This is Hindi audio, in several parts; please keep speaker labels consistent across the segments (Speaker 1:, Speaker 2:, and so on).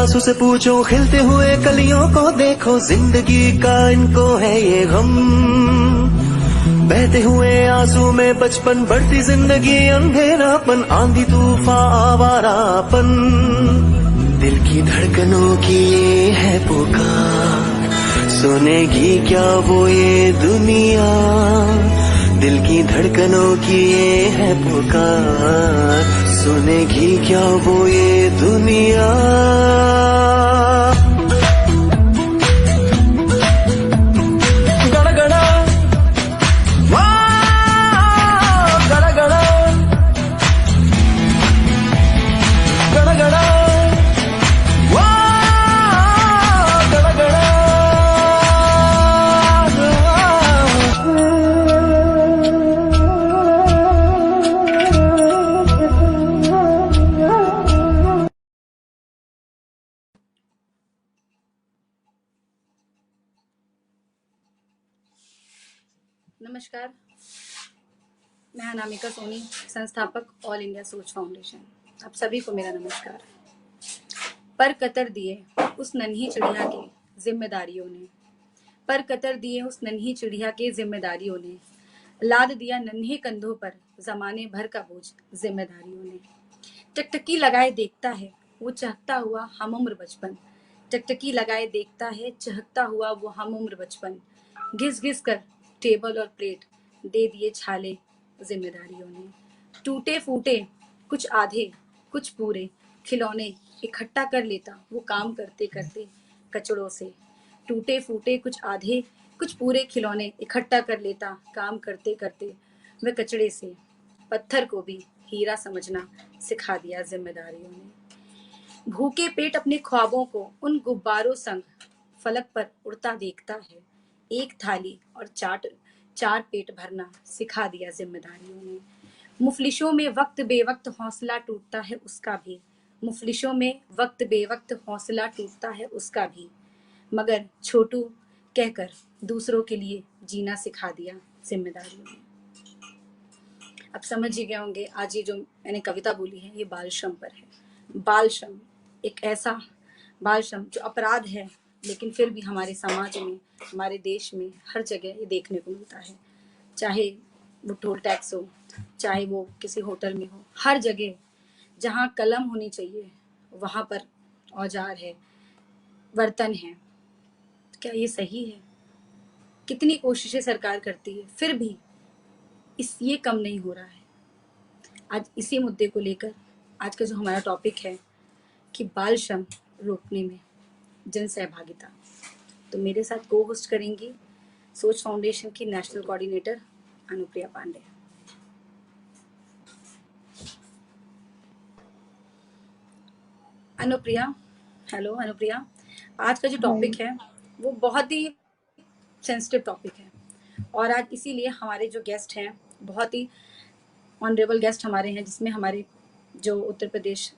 Speaker 1: आंसू से पूछो, खिलते हुए कलियों को देखो, जिंदगी का इनको है ये गम। बहते हुए आंसू में बचपन, बढ़ती जिंदगी अंधेरापन, आंधी तूफान आवारापन। दिल की धड़कनों की ये है पुकार, सुनेगी क्या वो ये दुनिया। दिल की धड़कनों की ये है पुकार, सुनेगी क्या वो ये दुनिया। गड़गड़ा वाह, गड़गड़ा गड़गड़ा वाह, गड़गड़ा।
Speaker 2: नमस्कार, मैं अनामिका सोनी, संस्थापक ऑल इंडिया सोच फाउंडेशन। आप सभी को मेरा नमस्कार। पर कतर दिए उस नन्ही चिड़िया के जिम्मेदारियों ने, पर कतर दिए उस नन्ही चिड़िया के जिम्मेदारियों ने, लाद दिया नन्हे कंधों पर जमाने भर का बोझ जिम्मेदारियों ने। टकटकी लगाए देखता है वो चहकता हुआ हम उम्र बचपन, टकटकी लगाए देखता है चहकता हुआ वो हम उम्र बचपन। घिस घिस कर टेबल और प्लेट दे दिए छाले जिम्मेदारियों ने। टूटे फूटे कुछ आधे कुछ पूरे खिलौने इकट्ठा कर लेता वो काम करते करते कचड़ों से। टूटे फूटे कुछ आधे कुछ पूरे खिलौने इकट्ठा कर लेता काम करते करते वह कचड़े से। पत्थर को भी हीरा समझना सिखा दिया जिम्मेदारियों ने। भूखे पेट अपने ख्वाबों को उन गुब्बारों संग फलक पर उड़ता देखता है। एक थाली और चार पेट भरना सिखा दिया जिम्मेदारियों ने। मुफलिशों में वक्त बेवक्त हौसला टूटता है उसका भी, मुफलिशों में वक्त बेवक्त हौसला टूटता है उसका भी, मगर छोटू कहकर दूसरों के लिए जीना सिखा दिया जिम्मेदारियों ने। अब समझ ही गए होंगे, आज ये जो मैंने कविता बोली है ये बाल श्रम पर है। बाल श्रम एक ऐसा बाल श्रम जो अपराध है, लेकिन फिर भी हमारे समाज में, हमारे देश में हर जगह ये देखने को मिलता है। चाहे वो टोल टैक्स हो, चाहे वो किसी होटल में हो, हर जगह जहाँ कलम होनी चाहिए वहाँ पर औजार है, बर्तन है। क्या ये सही है? कितनी कोशिशें सरकार करती है, फिर भी ये कम नहीं हो रहा है। आज इसी मुद्दे को लेकर आज का जो हमारा टॉपिक है कि बाल श्रम रोकने में जन सहभागिता, तो मेरे साथ को होस्ट करेंगी सोच फाउंडेशन की national coordinator Anupriya Pandey. Anupriya, hello Anupriya. आज का जो टॉपिक है वो बहुत ही सेंसिटिव टॉपिक है, और आज इसीलिए हमारे जो गेस्ट हैं बहुत ही ऑनरेबल गेस्ट हमारे हैं, जिसमें हमारे जो उत्तर प्रदेश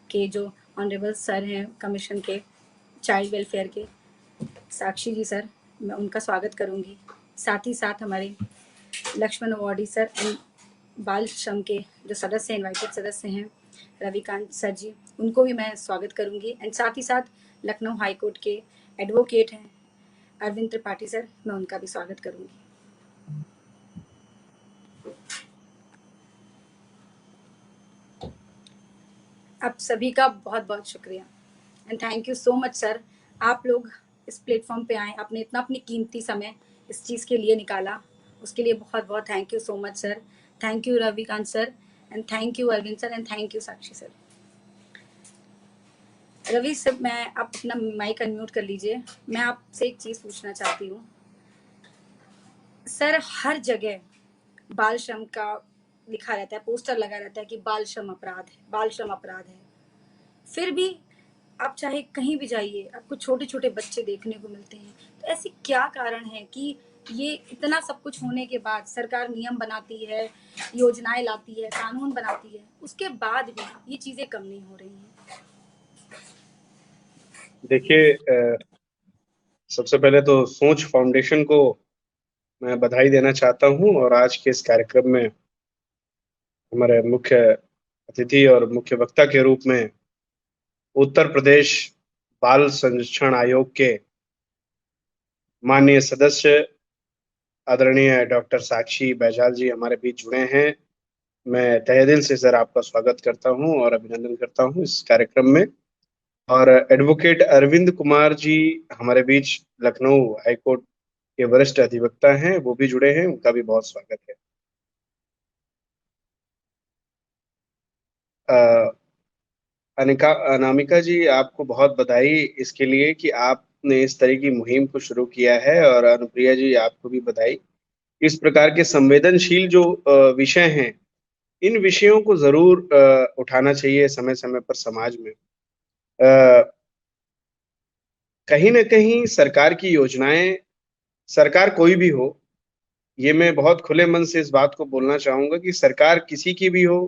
Speaker 2: के जो ऑनरेबल सर हैं कमीशन के चाइल्ड वेलफेयर के, साक्षी जी सर, मैं उनका स्वागत करूंगी। साथ ही साथ हमारे लक्ष्मण अवार्डी सर एंड बाल श्रम के जो सदस्य हैं, इन्वाइटेड सदस्य हैं रविकांत सर जी, उनको भी मैं स्वागत करूंगी। एंड साथ ही साथ लखनऊ हाई कोर्ट के एडवोकेट हैं अरविंद त्रिपाठी सर, मैं उनका भी स्वागत करूंगी। आप सभी का बहुत बहुत शुक्रिया and thank you so much sir. आप लोग इस प्लेटफॉर्म पे आए, आपने इतना अपनी कीमती समय इस चीज़ के लिए निकाला, उसके लिए बहुत बहुत thank you so much sir. Thank you Ravikant sir and thank you Arvind sir and thank you Sakshi sir. Ravi sir, मैं आप अपना माइक अनम्यूट कर लीजिए। मैं आपसे एक चीज़ पूछना चाहती हूँ सर, हर जगह बाल श्रम का लिखा रहता है, पोस्टर लगा रहता है कि बाल श्रम अपराध है, बाल श्रम अपराध है। फिर भी आप चाहे कहीं भी जाइए आपको छोटे छोटे बच्चे देखने को मिलते हैं। तो ऐसी क्या कारण है कि ये इतना सब कुछ होने के बाद सरकार नियम बनाती है, योजनाएं लाती है, कानून बनाती है, उसके बाद भी ये चीजें कम नहीं हो रही हैं?
Speaker 3: देखिए, सबसे पहले तो सोच फाउंडेशन को मैं बधाई देना चाहता हूं, और आज के इस कार्यक्रम में हमारे मुख्य अतिथि और मुख्य वक्ता के रूप में उत्तर प्रदेश बाल संरक्षण आयोग के माननीय सदस्य आदरणीय डॉक्टर साक्षी बैजाल जी हमारे बीच जुड़े हैं। मैं तहे दिल से सर आपका स्वागत करता हूं और अभिनंदन करता हूं इस कार्यक्रम में। और एडवोकेट अरविंद कुमार जी हमारे बीच लखनऊ हाईकोर्ट के वरिष्ठ अधिवक्ता हैं, वो भी जुड़े हैं, उनका भी बहुत स्वागत है। अ, अनामिका जी, आपको बहुत बधाई इसके लिए कि आपने इस तरह की मुहिम को शुरू किया है, और अनुप्रिया जी आपको भी बधाई। इस प्रकार के संवेदनशील जो विषय हैं, इन विषयों को जरूर उठाना चाहिए समय समय पर समाज में। कहीं ना कहीं सरकार की योजनाएं, सरकार कोई भी हो, ये मैं बहुत खुले मन से इस बात को बोलना चाहूंगा कि सरकार किसी की भी हो,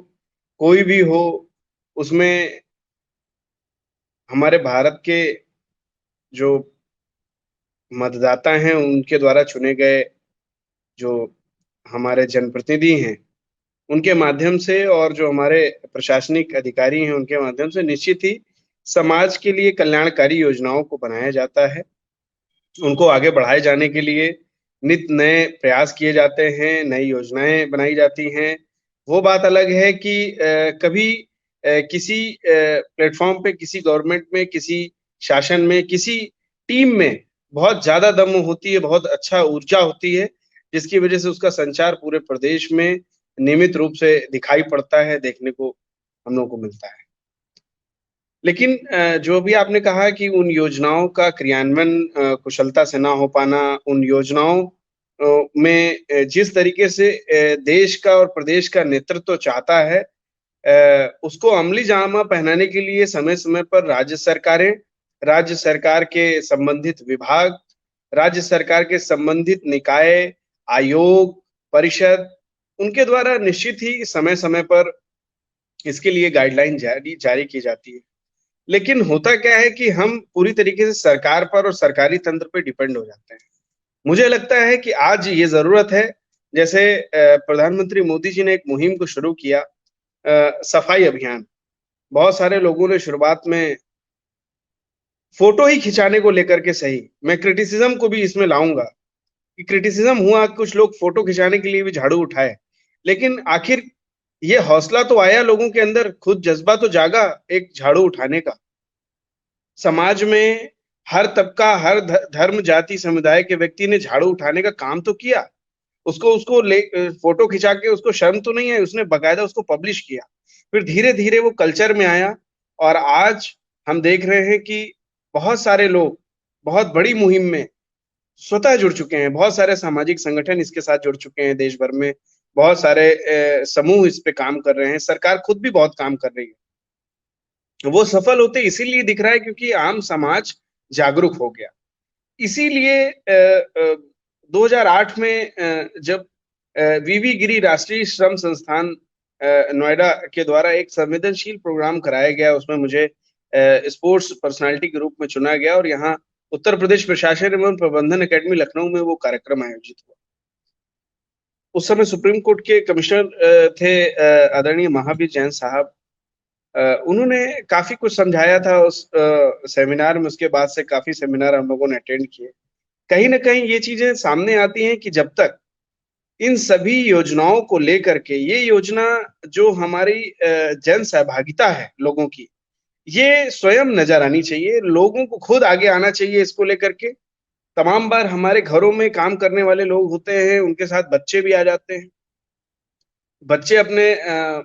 Speaker 3: कोई भी हो, उसमें हमारे भारत के जो मतदाता हैं उनके द्वारा चुने गए जो हमारे जनप्रतिनिधि हैं, उनके माध्यम से, और जो हमारे प्रशासनिक अधिकारी हैं उनके माध्यम से निश्चित ही समाज के लिए कल्याणकारी योजनाओं को बनाया जाता है। उनको आगे बढ़ाए जाने के लिए नित नए प्रयास किए जाते हैं, नई योजनाएं बनाई जाती हैं। वो बात अलग है कि कभी किसी प्लेटफॉर्म पे, किसी गवर्नमेंट में, किसी शासन में, किसी टीम में बहुत ज्यादा दम होती है, बहुत अच्छा ऊर्जा होती है, जिसकी वजह से उसका संचार पूरे प्रदेश में नियमित रूप से दिखाई पड़ता है, देखने को हम लोगों को मिलता है। लेकिन जो भी आपने कहा कि उन योजनाओं का क्रियान्वयन कुशलता से ना हो पाना, उन योजनाओं में जिस तरीके से देश का और प्रदेश का नेतृत्व चाहता है, उसको अमली जामा पहनाने के लिए समय समय पर राज्य सरकारें, राज्य सरकार के संबंधित विभाग, राज्य सरकार के संबंधित निकाय, आयोग, परिषद, उनके द्वारा निश्चित ही समय समय पर इसके लिए गाइडलाइन जारी जारी की जाती है। लेकिन होता क्या है कि हम पूरी तरीके से सरकार पर और सरकारी तंत्र पे डिपेंड हो जाते हैं। मुझे लगता है कि आज ये जरूरत है, जैसे प्रधानमंत्री मोदी जी ने एक मुहिम को शुरू किया, सफाई अभियान। बहुत सारे लोगों ने शुरुआत में फोटो ही खिंचाने को लेकर के, सही, मैं क्रिटिसिज्म को भी इसमें लाऊंगा कि क्रिटिसिज्म हुआ, कुछ लोग फोटो खिंचाने के लिए भी झाड़ू उठाए, लेकिन आखिर ये हौसला तो आया लोगों के अंदर, खुद जज्बा तो जागा एक झाड़ू उठाने का। समाज में हर तबका, हर धर्म, जाति, समुदाय के व्यक्ति ने झाड़ू उठाने का काम तो किया। उसको उसको ले फोटो खिंचा के उसको शर्म तो नहीं है, उसने बकायदा उसको पब्लिश किया। फिर धीरे धीरे वो कल्चर में आया, और आज हम देख रहे हैं कि बहुत सारे लोग बहुत बड़ी मुहिम में स्वतः जुड़ चुके हैं। बहुत सारे सामाजिक संगठन इसके साथ जुड़ चुके हैं देश भर में, बहुत सारे समूह इस पे काम कर रहे हैं, सरकार खुद भी बहुत काम कर रही है। वो सफल होते इसीलिए दिख रहा है क्योंकि आम समाज जागरूक हो गया। इसीलिए 2008 में जब वीवी गिरी राष्ट्रीय श्रम संस्थान नोएडा के द्वारा एक संवेदनशील प्रोग्राम कराया गया, उसमें मुझे स्पोर्ट्स पर्सनालिटी के रूप में चुना गया, और यहाँ उत्तर प्रदेश प्रशासन एवं प्रबंधन एकेडमी लखनऊ में वो कार्यक्रम आयोजित हुआ। उस समय सुप्रीम कोर्ट के कमिश्नर थे आदरणीय महावीर जैन साहब। उन्होंने काफी कुछ समझाया था उस सेमिनार में। उसके बाद से काफी सेमिनार हम लोगों ने अटेंड किए। कहीं ना कहीं ये चीजें सामने आती हैं कि जब तक इन सभी योजनाओं को लेकर के, ये योजना जो हमारी जन सहभागिता है लोगों की, ये स्वयं नजर आनी चाहिए, लोगों को खुद आगे आना चाहिए इसको लेकर के। तमाम बार हमारे घरों में काम करने वाले लोग होते हैं, उनके साथ बच्चे भी आ जाते हैं। बच्चे अपने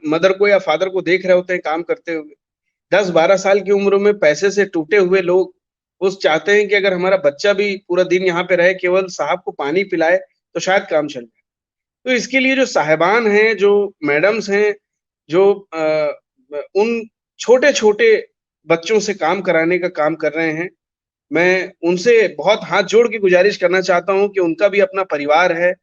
Speaker 3: मदर को या फादर को देख रहे होते हैं काम करते हुए। 10-12 साल की उम्र में पैसे से टूटे हुए लोग उस चाहते हैं कि अगर हमारा बच्चा भी पूरा दिन यहाँ पे रहे, केवल साहब को पानी पिलाए, तो शायद काम चल जाए। तो इसके लिए जो साहिबान हैं, जो मैडम्स हैं, जो उन छोटे छोटे बच्चों से काम कराने का काम कर रहे हैं, मैं उनसे बहुत हाथ जोड़ के गुजारिश करना चाहता हूं कि उनका भी अपना परिवार है,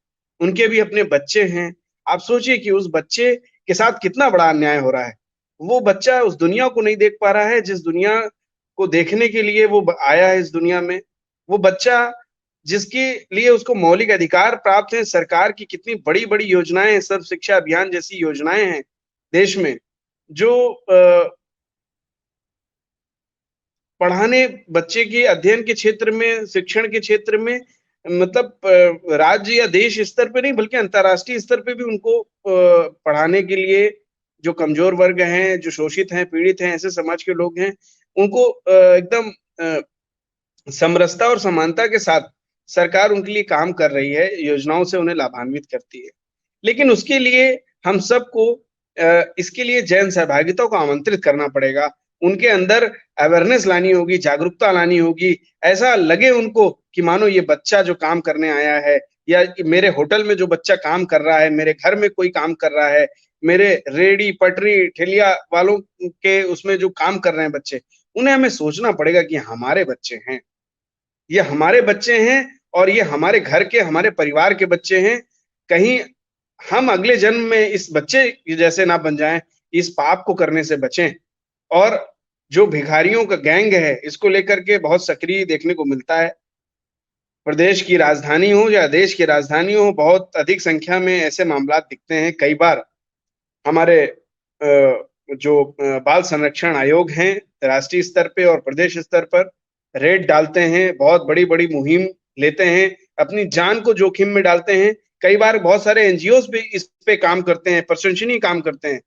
Speaker 3: उनके भी अपने बच्चे हैं। आप सोचिए कि उस बच्चे के साथ कितना बड़ा अन्याय हो रहा है। वो बच्चा उस दुनिया को नहीं देख पा रहा है जिस दुनिया को देखने के लिए वो आया है इस दुनिया में। वो बच्चा जिसके लिए उसको मौलिक अधिकार प्राप्त है, सरकार की कितनी बड़ी बड़ी योजनाएं, सर्व शिक्षा अभियान जैसी योजनाएं हैं देश में, जो पढ़ाने, बच्चे के अध्ययन के क्षेत्र में, शिक्षण के क्षेत्र में, मतलब राज्य या देश स्तर पे नहीं बल्कि अंतर्राष्ट्रीय स्तर पे भी उनको पढ़ाने के लिए जो कमजोर वर्ग हैं, जो शोषित हैं, पीड़ित हैं, ऐसे समाज के लोग हैं, उनको एकदम समरसता और समानता के साथ सरकार उनके लिए काम कर रही है, योजनाओं से उन्हें लाभान्वित करती है। लेकिन उसके लिए हम सबको इसके लिए जन सहभागिता को आमंत्रित करना पड़ेगा। उनके अंदर अवेयरनेस लानी होगी, जागरूकता लानी होगी। ऐसा लगे उनको कि मानो ये बच्चा जो काम करने आया है, या मेरे होटल में जो बच्चा काम कर रहा है, मेरे घर में कोई काम कर रहा है, मेरे रेहड़ी, पटरी, ठेलिया वालों के उसमें जो काम कर रहे हैं बच्चे, उन्हें हमें सोचना पड़ेगा कि हमारे बच्चे हैं। ये हमारे बच्चे हैं और ये हमारे घर के, हमारे परिवार के बच्चे हैं। कहीं हम अगले जन्म में इस बच्चे जैसे ना बन जाएं, इस पाप को करने से बचें। और जो भिखारियों का गैंग है, इसको लेकर के बहुत सक्रिय देखने को मिलता है। प्रदेश की राजधानी हो या देश की राजधानी हो, बहुत अधिक संख्या में ऐसे मामला दिखते हैं। कई बार हमारे जो बाल संरक्षण आयोग हैं, राष्ट्रीय स्तर पे और प्रदेश स्तर पर रेड डालते हैं, बहुत बड़ी-बड़ी मुहिम लेते हैं, अपनी जान को जोखिम में डालते हैं। कई बार बहुत सारे एनजीओज भी इस पे काम करते हैं, प्रशंसनीय काम करते हैं,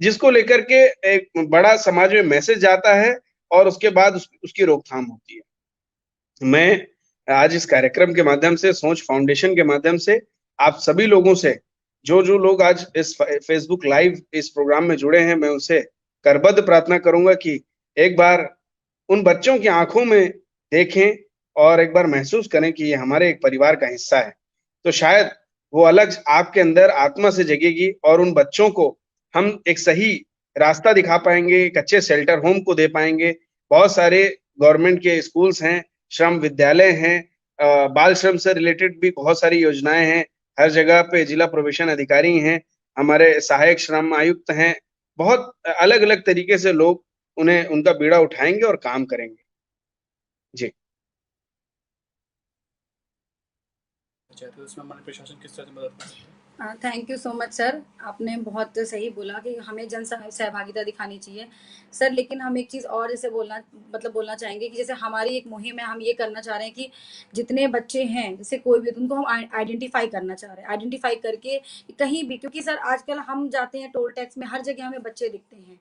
Speaker 3: जिसको लेकर के एक बड़ा समाज में मैसेज जाता है और उसके बाद उसकी रोकथाम होती है। मैं आज इस कार्यक्रम के माध्यम से, सोच फाउंडेशन के माध्यम से आप सभी लोगों से, जो लोग आज इस फेसबुक लाइव इस प्रोग्राम में जुड़े हैं, मैं उनसे करबद्ध प्रार्थना करूंगा कि एक बार उन बच्चों की आंखों में देखें और एक बार महसूस करें कि ये हमारे एक परिवार का हिस्सा है। तो शायद वो अलग आपके अंदर आत्मा से जगेगी और उन बच्चों को हम एक सही रास्ता दिखा पाएंगे, एक अच्छे शेल्टर होम को दे पाएंगे। बहुत सारे गवर्नमेंट के स्कूल्स हैं, श्रम विद्यालय हैं, बाल श्रम से रिलेटेड भी बहुत सारी योजनाएं हैं। हर जगह पे जिला प्रोबेशन अधिकारी हैं, हमारे सहायक श्रम आयुक्त हैं। बहुत अलग-अलग तरीके से लोग उन्हें उनका बीड़ा उठाएंगे और काम करेंगे। जी।
Speaker 4: तो इसमें हमारे प्रशासन किस तरह से मदद कर सकते हैं?
Speaker 2: Thank you so much sir, आपने बहुत सही बोला कि हमें जन सहभागिता दिखानी चाहिए सर। लेकिन हम एक चीज़ और जैसे बोलना चाहेंगे कि जैसे हमारी एक मुहिम है, हम ये करना चाह रहे हैं कि जितने बच्चे हैं, जैसे कोई भी, उनको हम आइडेंटिफाई करना चाह रहे हैं। आइडेंटिफाई करके कहीं भी, क्योंकि सर आजकल हम जाते हैं टोल टैक्स में, हर जगह हमें बच्चे दिखते हैं।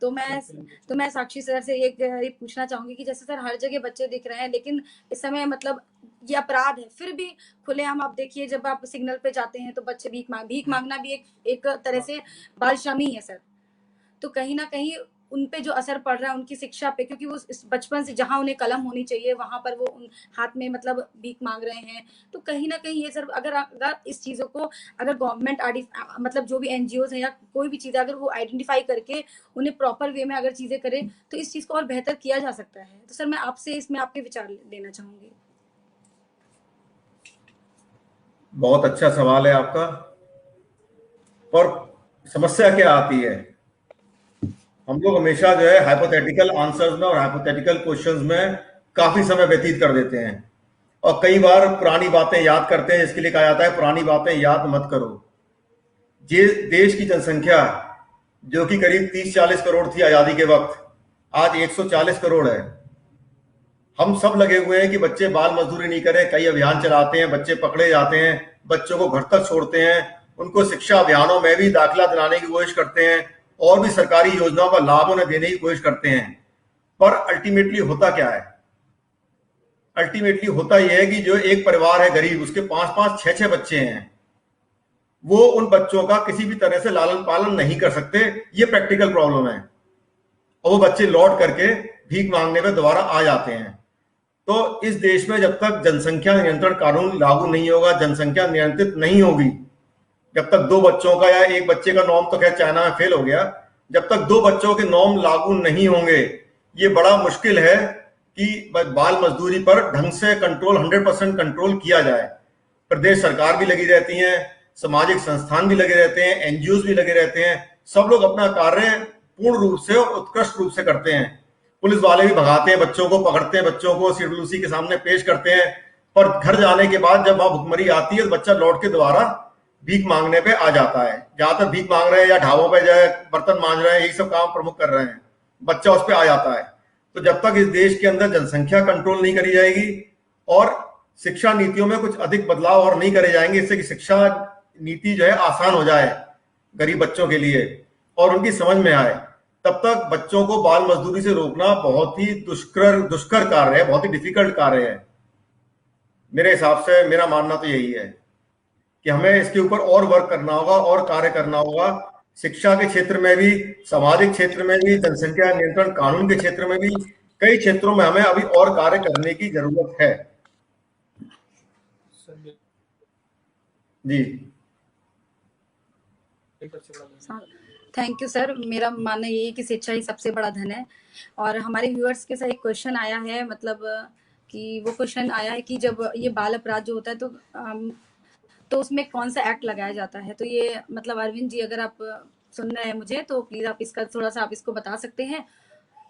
Speaker 2: तो मैं साक्षी सर से एक पूछना चाहूंगी कि जैसे सर हर जगह बच्चे दिख रहे हैं, लेकिन इस समय मतलब ये अपराध है, फिर भी खुलेआम आप देखिए, जब आप सिग्नल पे जाते हैं तो बच्चे भीख मांगना भी एक तरह से बाल श्रम ही है सर। तो कहीं ना कहीं उन पे जो असर पड़ रहा है उनकी शिक्षा पे, क्योंकि वो इस बचपन से जहाँ उन्हें कलम होनी चाहिए वहां पर वो उन हाथ में मतलब भीख मांग रहे हैं। तो कहीं ना कहीं ये सर, अगर इस चीज़ों को, अगर गवर्नमेंट मतलब जो भी एनजीओज हैं या कोई भी चीज़, अगर वो आइडेंटिफाई करके उन्हें प्रॉपर वे में अगर चीज़ें करे तो इस चीज़ को और बेहतर किया जा सकता है। तो सर मैं आपसे इसमें आपके विचार लेना चाहूंगी।
Speaker 5: बहुत अच्छा सवाल है आपका। पर समस्या क्या आती है, हम लोग हमेशा जो है हाइपोथेटिकल आंसर्स में और हाइपोथेटिकल क्वेश्चंस में काफी समय व्यतीत कर देते हैं और कई बार पुरानी बातें याद करते हैं, जिसके लिए कहा जाता है पुरानी बातें याद मत करो। ये देश की जनसंख्या जो कि करीब 30-40 करोड़ थी आजादी के वक्त, आज 140 करोड़ है। हम सब लगे हुए हैं कि बच्चे बाल मजदूरी नहीं करें, कई अभियान चलाते हैं, बच्चे पकड़े जाते हैं, बच्चों को घर तक छोड़ते हैं, उनको शिक्षा अभियानों में भी दाखिला दिलाने की कोशिश करते हैं और भी सरकारी योजनाओं का लाभ उन्हें देने की कोशिश करते हैं। पर अल्टीमेटली होता क्या है? अल्टीमेटली होता यह है कि जो एक परिवार है गरीब, उसके 5-5, 6-6 बच्चे हैं, वो उन बच्चों का किसी भी तरह से लालन पालन नहीं कर सकते। ये प्रैक्टिकल प्रॉब्लम है और वो बच्चे लौट करके भीख मांगने में दोबारा आ जाते हैं। तो इस देश में जब तक जनसंख्या नियंत्रण कानून लागू नहीं होगा, जनसंख्या नियंत्रित नहीं होगी, जब तक 2 बच्चों का या 1 बच्चे का नॉर्म तो खैर चाइना में फेल हो गया, जब तक 2 बच्चों के नॉर्म लागू नहीं होंगे, ये बड़ा मुश्किल है कि बाल मजदूरी पर ढंग से कंट्रोल, 100% कंट्रोल किया जाए। प्रदेश सरकार भी लगी रहती है, सामाजिक संस्थान भी लगे रहते हैं, एनजीओ भी लगे रहते हैं, सब लोग अपना कार्य पूर्ण रूप से और उत्कृष्ट रूप से करते हैं। पुलिस वाले भी भगाते हैं बच्चों को, पकड़ते हैं बच्चों को, सीडब्ल्यूसी के सामने पेश करते हैं, पर घर जाने के बाद जब वहां भुखमरी आती है तो बच्चा लौट के दोबारा भीख मांगने पे आ जाता है। ज्यादातर भीख मांग रहे हैं या ढाबों पे जाए बर्तन मांज रहे हैं, यही सब काम प्रमुख कर रहे हैं, बच्चा उस पे आ जाता है। तो जब तक इस देश के अंदर जनसंख्या कंट्रोल नहीं करी जाएगी और शिक्षा नीतियों में कुछ अधिक बदलाव और नहीं करे जाएंगे, इससे कि शिक्षा नीति जो है आसान हो जाए गरीब बच्चों के लिए और उनकी समझ में आए, तब तक बच्चों को बाल मजदूरी से रोकना बहुत ही दुष्कर कार्य है, बहुत ही डिफिकल्ट कार्य है। मेरे हिसाब से मेरा मानना तो यही है कि हमें इसके ऊपर और वर्क करना होगा और कार्य करना होगा, शिक्षा के क्षेत्र में भी, सामाजिक क्षेत्र में भी, जनसंख्या नियंत्रण कानून के क्षेत्र में भी, कई क्षेत्रों में हमें अभी और कार्य करने की जरूरत है। जी
Speaker 2: थैंक यू सर। मेरा मानना ये है कि शिक्षा ही सबसे बड़ा धन है। और हमारे व्यूअर्स के साथ एक क्वेश्चन आया है, मतलब कि वो क्वेश्चन आया है कि जब ये बाल अपराध जो होता है तो उसमें कौन सा एक्ट लगाया जाता है। तो ये मतलब अरविंद जी, अगर आप सुन रहे हैं मुझे, तो प्लीज आप इसका थोड़ा सा आप इसको बता सकते हैं।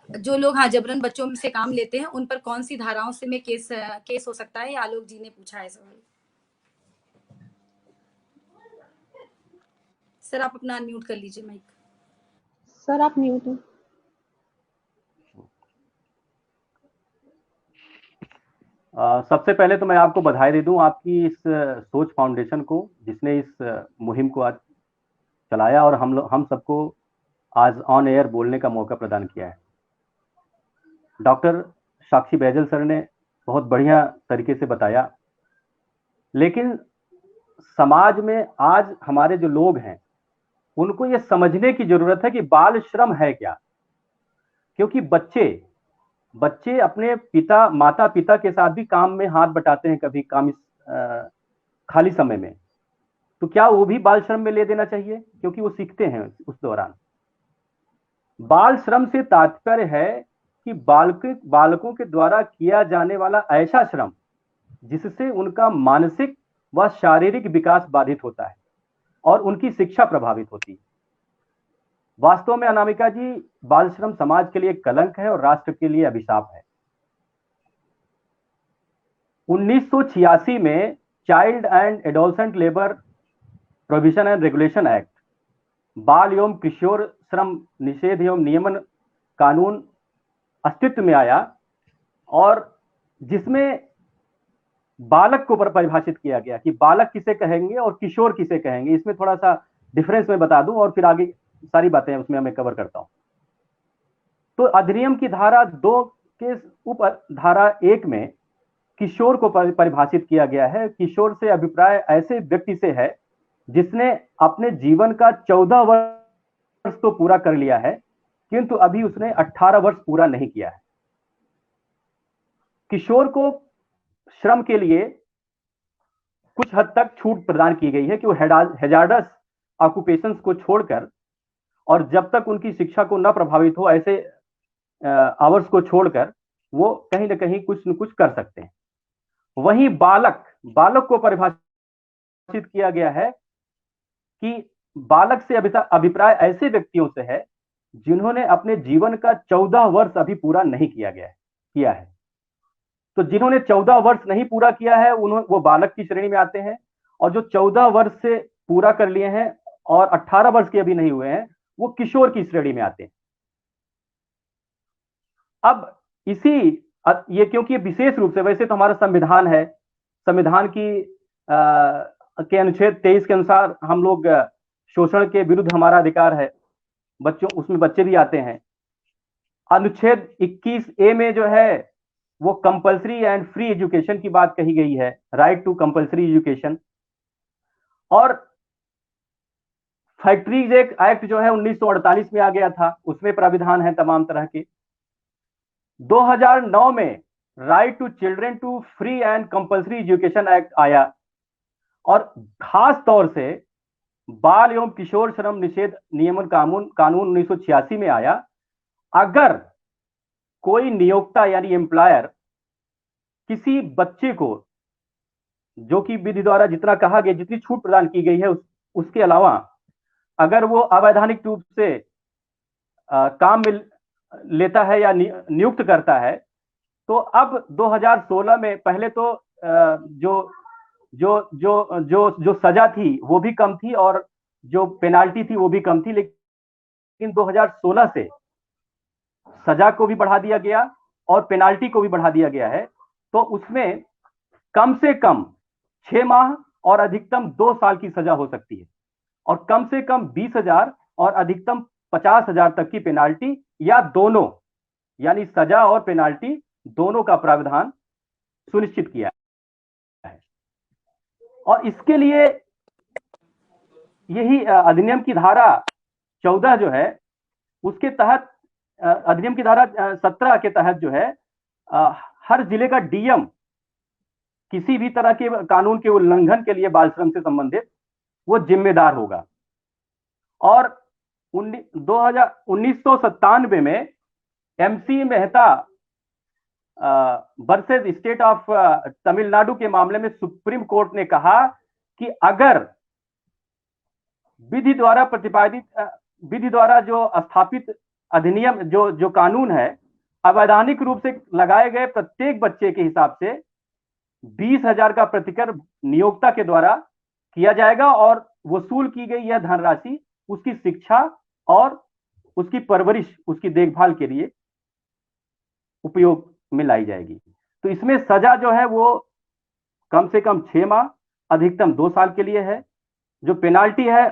Speaker 2: जो लोग जबरन बच्चों से काम लेते हैं उन पर कौन सी धाराओं से में केस हो सकता है। आलोक जी ने पूछा है सवाल। सर आप अपना अनम्यूट कर लीजिए माइक।
Speaker 6: सर आप म्यूट हो।
Speaker 7: सबसे पहले तो मैं आपको बधाई दे दूं आपकी इस सोच फाउंडेशन को, जिसने इस मुहिम को आज चलाया और हम सबको आज ऑन एयर बोलने का मौका प्रदान किया है। डॉक्टर साक्षी बैजल सर ने बहुत बढ़िया तरीके से बताया, लेकिन समाज में आज हमारे जो लोग हैं उनको ये समझने की जरूरत है कि बाल श्रम है क्या। क्योंकि बच्चे अपने माता पिता के साथ भी काम में हाथ बटाते हैं, कभी काम खाली समय में, तो क्या वो भी बाल श्रम में ले देना चाहिए? क्योंकि वो सीखते हैं उस दौरान। बाल श्रम से तात्पर्य है कि बालकों के द्वारा किया जाने वाला ऐसा श्रम जिससे उनका मानसिक व शारीरिक विकास बाधित होता है और उनकी शिक्षा प्रभावित होती है। वास्तव में अनामिका जी, बाल श्रम समाज के लिए कलंक है और राष्ट्र के लिए अभिशाप है। 1986 में child and adolescent labour provision and regulation act, बाल एवं किशोर श्रम निषेध एवं नियमन कानून अस्तित्व में आया और जिसमें बालक को परिभाषित किया गया कि बालक किसे कहेंगे और किशोर किसे कहेंगे। इसमें थोड़ा सा डिफरेंस मैं बता दूं और फिर आगे सारी बातें उसमें मैं कवर करता हूं। तो अधिनियम की धारा 2 के उप धारा 1 में किशोर को परिभाषित किया गया है। किशोर से अभिप्राय ऐसे व्यक्ति से है जिसने अपने जीवन का 14 वर्ष तो पूरा कर लिया है, किंतु अभी उसने 18 वर्ष पूरा नहीं किया है। किशोर को श्रम के लिए कुछ हद तक छूट प्रदान की गई है कि वो हैजार्डस ऑक्यूपेशंस को छोड़कर और जब तक उनकी शिक्षा को न प्रभावित हो ऐसे आवर्स को छोड़कर वो कहीं ना कहीं कुछ न कुछ कर सकते हैं। वहीं बालक को परिभाषित किया गया है कि बालक से अभिप्राय ऐसे व्यक्तियों से है जिन्होंने अपने जीवन का 14 वर्ष अभी पूरा नहीं किया है। तो जिन्होंने 14 वर्ष नहीं पूरा किया है वो बालक की श्रेणी में आते हैं, और जो 14 वर्ष से पूरा कर लिए हैं और 18 वर्ष के अभी नहीं हुए हैं वो किशोर की श्रेणी में आते हैं। अब ये क्योंकि विशेष रूप से, वैसे तो हमारा संविधान है, संविधान के अनुच्छेद 23 के अनुसार हम लोग शोषण के विरुद्ध हमारा अधिकार है, उसमें बच्चे भी आते हैं। अनुच्छेद 21A में जो है वो कंपलसरी एंड फ्री एजुकेशन की बात कही गई है, राइट टू कंपलसरी एजुकेशन। और फैक्ट्रीज एक्ट जो है 1948 में आ गया था, उसमें प्राविधान है तमाम तरह के। 2009 में right to children to free and compulsory education act आया और खास तौर से बाल एवं किशोर श्रम निषेध नियमन कानून 1986 में आया। अगर कोई नियोक्ता यानी एम्प्लॉयर किसी बच्चे को, जो कि विधि द्वारा जितना कहा गया, जितनी छूट प्रदान की गई है उसके अलावा अगर वो अवैधानिक रूप से काम में लेता है या नियुक्त करता है, तो अब 2016 में पहले तो जो सजा थी वो भी कम थी और जो पेनाल्टी थी वो भी कम थी, लेकिन 2016 से सजा को भी बढ़ा दिया गया और पेनाल्टी को भी बढ़ा दिया गया है। तो उसमें कम से कम 6 माह और अधिकतम 2 साल की सजा हो सकती है, और कम से कम 20,000 और अधिकतम 50,000 तक की पेनाल्टी, या दोनों, यानी सजा और पेनाल्टी दोनों का प्रावधान सुनिश्चित किया है। और इसके लिए यही अधिनियम की धारा 14 जो है, उसके तहत, अधिनियम की धारा 17 के तहत जो है, हर जिले का डीएम किसी भी तरह के कानून के उल्लंघन के लिए बाल श्रम से संबंधित वो जिम्मेदार होगा। और 1997 में MC Mehta versus state of Tamil Nadu के मामले में सुप्रीम कोर्ट ने कहा कि अगर विधि द्वारा प्रतिपादित, विधि द्वारा जो स्थापित अधिनियम, जो कानून है, अवैधानिक रूप से लगाए गए प्रत्येक बच्चे के हिसाब से 20,000 का प्रतिकर नियोक्ता के द्वारा किया जाएगा, और वसूल की गई यह धनराशि उसकी शिक्षा और उसकी परवरिश, उसकी देखभाल के लिए उपयोग में लाई जाएगी। तो इसमें सजा जो है वो कम से कम 6 माह, अधिकतम 2 साल के लिए है। जो पेनाल्टी है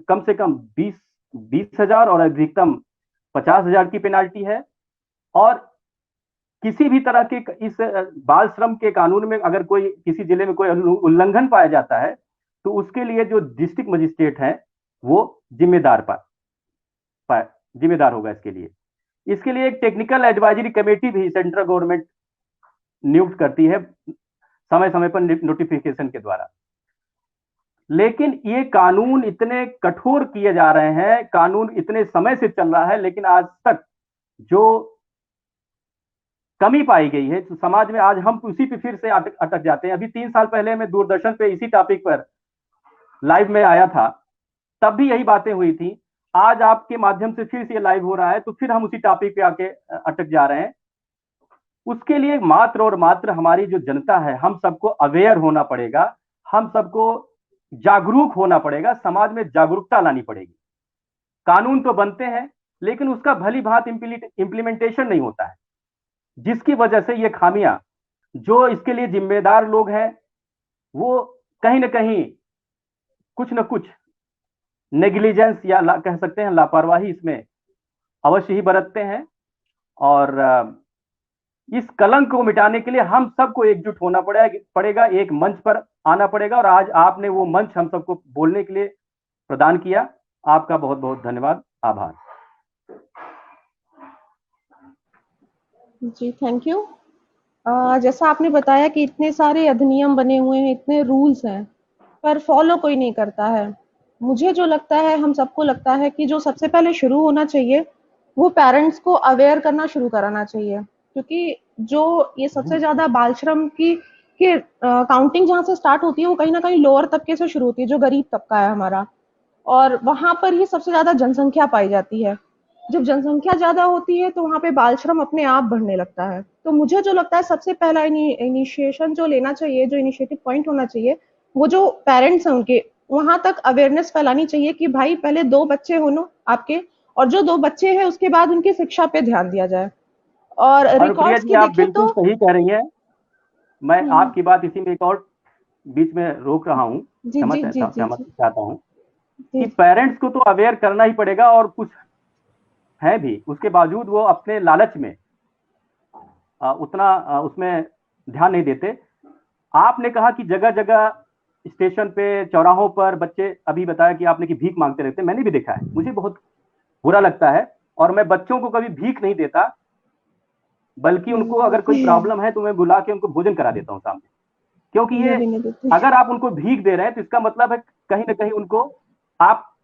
Speaker 7: कम से कम 20,000 और अधिकतम 50,000 की पेनाल्टी है। और किसी भी तरह के इस बाल श्रम के कानून में अगर कोई किसी जिले में कोई उल्लंघन पाया जाता है तो उसके लिए जो डिस्ट्रिक्ट मजिस्ट्रेट है वो जिम्मेदार होगा इसके लिए एक टेक्निकल एडवाइजरी कमेटी भी सेंट्रल गवर्नमेंट नियुक्त करती है समय समय पर नोटिफिकेशन के द्वारा। लेकिन ये कानून इतने कठोर किए जा रहे हैं, कानून इतने समय से चल रहा है, लेकिन आज तक जो कमी पाई गई है तो समाज में, आज हम उसी पे फिर से अटक जाते हैं। अभी 3 साल पहले मैं दूरदर्शन पे इसी टॉपिक पर लाइव में आया था, तब भी यही बातें हुई थी। आज आपके माध्यम से फिर से लाइव हो रहा है, तो फिर हम उसी टॉपिक पे आके अटक जा रहे हैं। उसके लिए मात्र और मात्र हमारी जो जनता है, हम सबको अवेयर होना पड़ेगा, हम सबको जागरूक होना पड़ेगा, समाज में जागरूकता लानी पड़ेगी। कानून तो बनते हैं लेकिन उसका भली भांति इंप्लीमेंटेशन नहीं होता है, जिसकी वजह से ये खामियां, जो इसके लिए जिम्मेदार लोग हैं वो कहीं ना कहीं कुछ न कुछ नेग्लिजेंस या कह सकते हैं लापरवाही इसमें अवश्य ही बरतते हैं। और इस कलंक को मिटाने के लिए हम सबको एकजुट होना पड़ेगा, एक मंच पर आना पड़ेगा। और आज आपने वो मंच हम सबको बोलने के लिए प्रदान किया, आपका बहुत बहुत धन्यवाद, आभार।
Speaker 6: जी थैंक यू। जैसा आपने बताया कि इतने सारे अधिनियम बने हुए हैं, इतने रूल्स हैं, पर फॉलो कोई नहीं करता है। मुझे जो लगता है, हम सबको लगता है कि जो सबसे पहले शुरू होना चाहिए वो पेरेंट्स को अवेयर करना शुरू कराना चाहिए, क्योंकि जो ये सबसे ज्यादा बाल श्रम की काउंटिंग जहाँ से स्टार्ट होती है वो कहीं ना कहीं लोअर तबके से शुरू होती है, जो गरीब तबका है हमारा, और वहां पर ही सबसे ज्यादा जनसंख्या पाई जाती है। जब जनसंख्या ज्यादा होती है तो वहां पे बाल श्रम अपने आप बढ़ने लगता है। तो मुझे जो लगता है सबसे पहला इनिशिएशन जो लेना चाहिए, जो इनिशिएटिव पॉइंट होना चाहिए, वो जो पेरेंट्स हैं उनके वहां तक अवेयरनेस फैलानी चाहिए कि भाई पहले 2 बच्चे हो आपके, और जो 2 बच्चे हैं उसके बाद उनकी शिक्षा पे ध्यान दिया जाए। और रिकॉर्ड्स की
Speaker 7: आप
Speaker 6: देखें
Speaker 7: बिल्कुल
Speaker 6: तो
Speaker 7: सही कह रही हैं। मैं आपकी बात इसी में एक और बीच में रोक रहा हूँ, क्षमा चाहता हूँ कि पेरेंट्स को तो अवेयर करना ही पड़ेगा, और कुछ है भी उसके बावजूद वो अपने लालच में उतना उसमें ध्यान नहीं देते। आपने कहा कि जगह जगह स्टेशन पे, चौराहों पर बच्चे, अभी बताया कि आपने कि भीख मांगते रहते हैं, मैंने भी देखा है, मुझे बहुत बुरा लगता है। और मैं बच्चों को कभी भीख नहीं देता, बल्कि उनको अगर कोई प्रॉब्लम है तो मैं बुला के उनको भोजन करा देता हूँ सामने, क्योंकि ये अगर आप उनको भीख दे रहे हैं तो इसका मतलब है कहीं ना कहीं उनको आप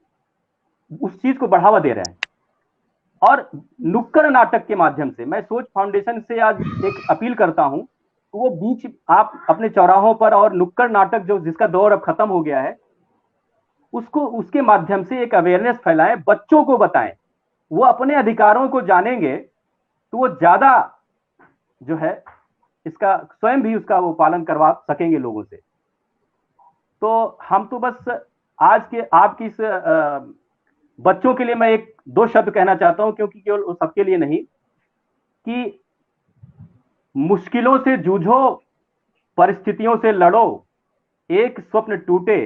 Speaker 7: उस चीज को बढ़ावा दे रहे हैं। और नुक्कड़ नाटक के माध्यम से मैं सोच फाउंडेशन से आज एक अपील करता हूं, वो बीच आप अपने चौराहों पर और नुक्कड़ नाटक जो जिसका दौर अब खत्म हो गया है, उसको उसके माध्यम से एक अवेयरनेस फैलाएं, बच्चों को बताएं, वो अपने अधिकारों को जानेंगे तो वो ज्यादा जो है इसका स्वयं भी उसका वो पालन करवा सकेंगे लोगों से। तो हम तो बस आज के आपकी इस बच्चों के लिए मैं 1-2 शब्द कहना चाहता हूं, क्योंकि केवल सबके लिए नहीं, कि मुश्किलों से जूझो, परिस्थितियों से लड़ो, एक स्वप्न टूटे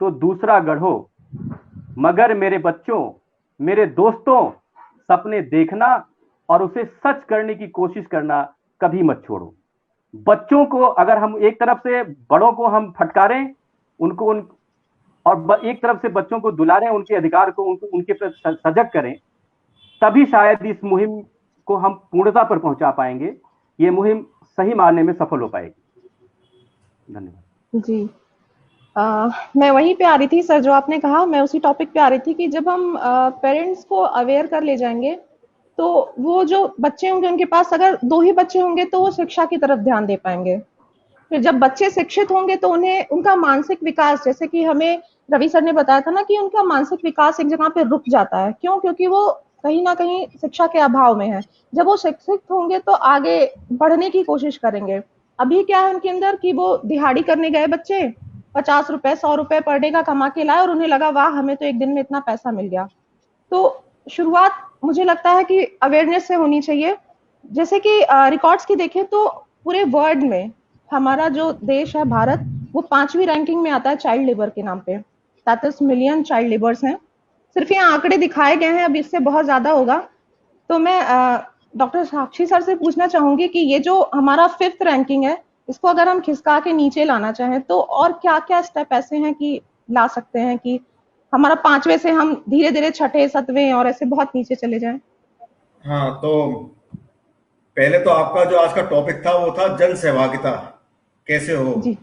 Speaker 7: तो दूसरा गढ़ो, मगर मेरे बच्चों, मेरे दोस्तों, सपने देखना और उसे सच करने की कोशिश करना कभी मत छोड़ो। बच्चों को अगर हम एक तरफ से बड़ों को हम फटकारें, उनको और एक तरफ से बच्चों को दुलारें, उनके अधिकार को उनके प्रति सजग करें, तभी शायद इस मुहिम को हम पूर्णता पर पहुंचा पाएंगे। ये मुहिम सही मायने में सफल हो पाएगी। धन्यवाद
Speaker 6: जी। मैं वहीं पे आ रही थी सर, जो आपने कहा, मैं उसी टॉपिक पे आ रही थी कि जब हम पेरेंट्स को अवेयर कर ले जाएंगे, तो वो जो बच्चे होंगे उनके पास अगर 2 ही बच्चे होंगे तो वो शिक्षा की तरफ ध्यान दे पाएंगे। फिर जब बच्चे शिक्षित होंगे तो उन्हें उनका मानसिक विकास, जैसे कि हमें रवि सर ने बताया था ना कि उनका मानसिक विकास एक जगह पे रुक जाता है। क्यों? क्योंकि वो कहीं ना कहीं शिक्षा के अभाव में है। जब वो शिक्षित होंगे तो आगे बढ़ने की कोशिश करेंगे। अभी क्या है उनके अंदर कि वो दिहाड़ी करने गए बच्चे, 50 रुपए 100 रुपए पर डे का कमा के लाए और उन्हें लगा वाह हमें तो एक दिन में इतना पैसा मिल गया। तो शुरुआत मुझे लगता है कि अवेयरनेस से होनी चाहिए। जैसे कि रिकॉर्ड्स की देखें तो पूरे वर्ल्ड में हमारा जो देश है भारत, वो 5वीं रैंकिंग में आता है चाइल्ड लेबर के नाम पे। 33 मिलियन चाइल्ड लेबर्स हैं। सिर्फ ये आंकड़े दिखाए गए हैं, अब इससे बहुत ज्यादा होगा। तो मैं डॉक्टर साक्षी सर से पूछना चाहूंगी कि ये जो हमारा 5th रैंकिंग है, इसको अगर हम खिसका के नीचे लाना चाहें तो और क्या क्या स्टेप ऐसे हैं कि ला सकते हैं कि हमारा 5वें से हम धीरे धीरे 6ठे 7वें और ऐसे बहुत नीचे चले जाएं।
Speaker 5: हाँ, तो पहले तो आपका जो आज का टॉपिक था वो था जन सहभागिता कैसे हो।
Speaker 6: जी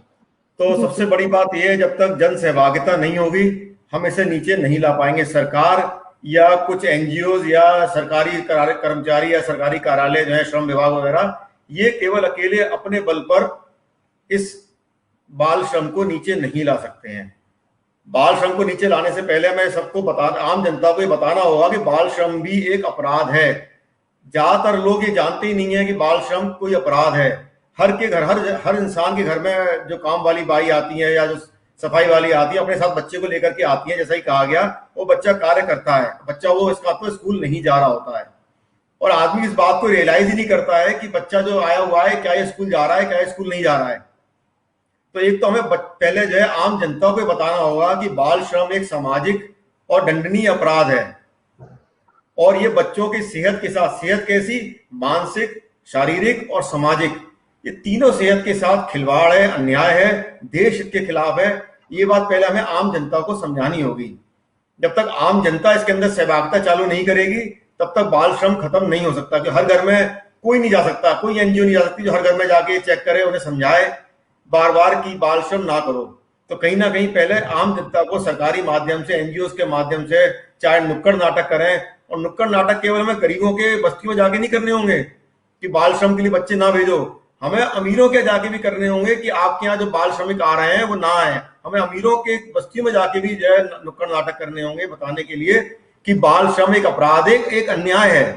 Speaker 5: तो
Speaker 6: जी
Speaker 5: सबसे बड़ी बात यह है, जब तक जन सहभागिता नहीं होगी हम इसे नीचे नहीं ला पाएंगे। सरकार या कुछ एनजीओ या सरकारी कर्मचारी या सरकारी कार्यालय जो है, श्रम विभाग वगैरह, ये केवल अकेले अपने बल पर इस बाल श्रम को नीचे नहीं ला सकते हैं। बाल श्रम को नीचे लाने से पहले मैं सबको आम जनता को ये बताना होगा कि बाल श्रम भी एक अपराध है। ज्यादातर लोग ये जानते ही नहीं है कि बाल श्रम कोई अपराध है। हर इंसान के घर में जो काम वाली बाई आती है या जो सफाई वाली आती है, अपने साथ बच्चे को लेकर के आती है। जैसा ही कहा गया, वो बच्चा कार्य करता है, बच्चा वो इसका तो स्कूल नहीं जा रहा होता है, और आदमी इस बात को रियलाइज ही नहीं करता है कि बच्चा जो आया हुआ है क्या ये स्कूल जा रहा है, क्या ये स्कूल नहीं जा रहा है। तो एक तो हमें पहले जो है आम जनता को बताना होगा कि बाल श्रम एक सामाजिक और दंडनीय अपराध है, और ये बच्चों की सेहत के साथ, सेहत कैसी, मानसिक, शारीरिक और सामाजिक, ये तीनों सेहत के साथ खिलवाड़ है, अन्याय है, देश के खिलाफ है। ये बात पहले हमें आम जनता को समझानी होगी। जब तक आम जनता इसके अंदर सहभागिता चालू नहीं करेगी तब तक बाल श्रम खत्म नहीं हो सकता। कि हर घर में कोई नहीं जा सकता, कोई एनजीओ नहीं जा सकती जो हर घर में जाके चेक करे, उन्हें समझाए बार बार कि बाल श्रम ना करो। तो कहीं ना कहीं पहले आम जनता को सरकारी माध्यम से, एनजीओ के माध्यम से, चाहे नुक्कड़ नाटक करें, और नुक्कड़ नाटक केवल हमें गरीबों के बस्तियों में जाके नहीं करने होंगे कि बाल श्रम के लिए बच्चे ना भेजो, हमें अमीरों के जाके भी करने होंगे कि आपके यहाँ जो बाल श्रमिक आ रहे हैं वो ना आए। हमें अमीरों के बस्तियों में जाके भी जो है नुक्कड़ नाटक करने होंगे, बताने के लिए कि बाल श्रम एक अपराध है, एक अन्याय है।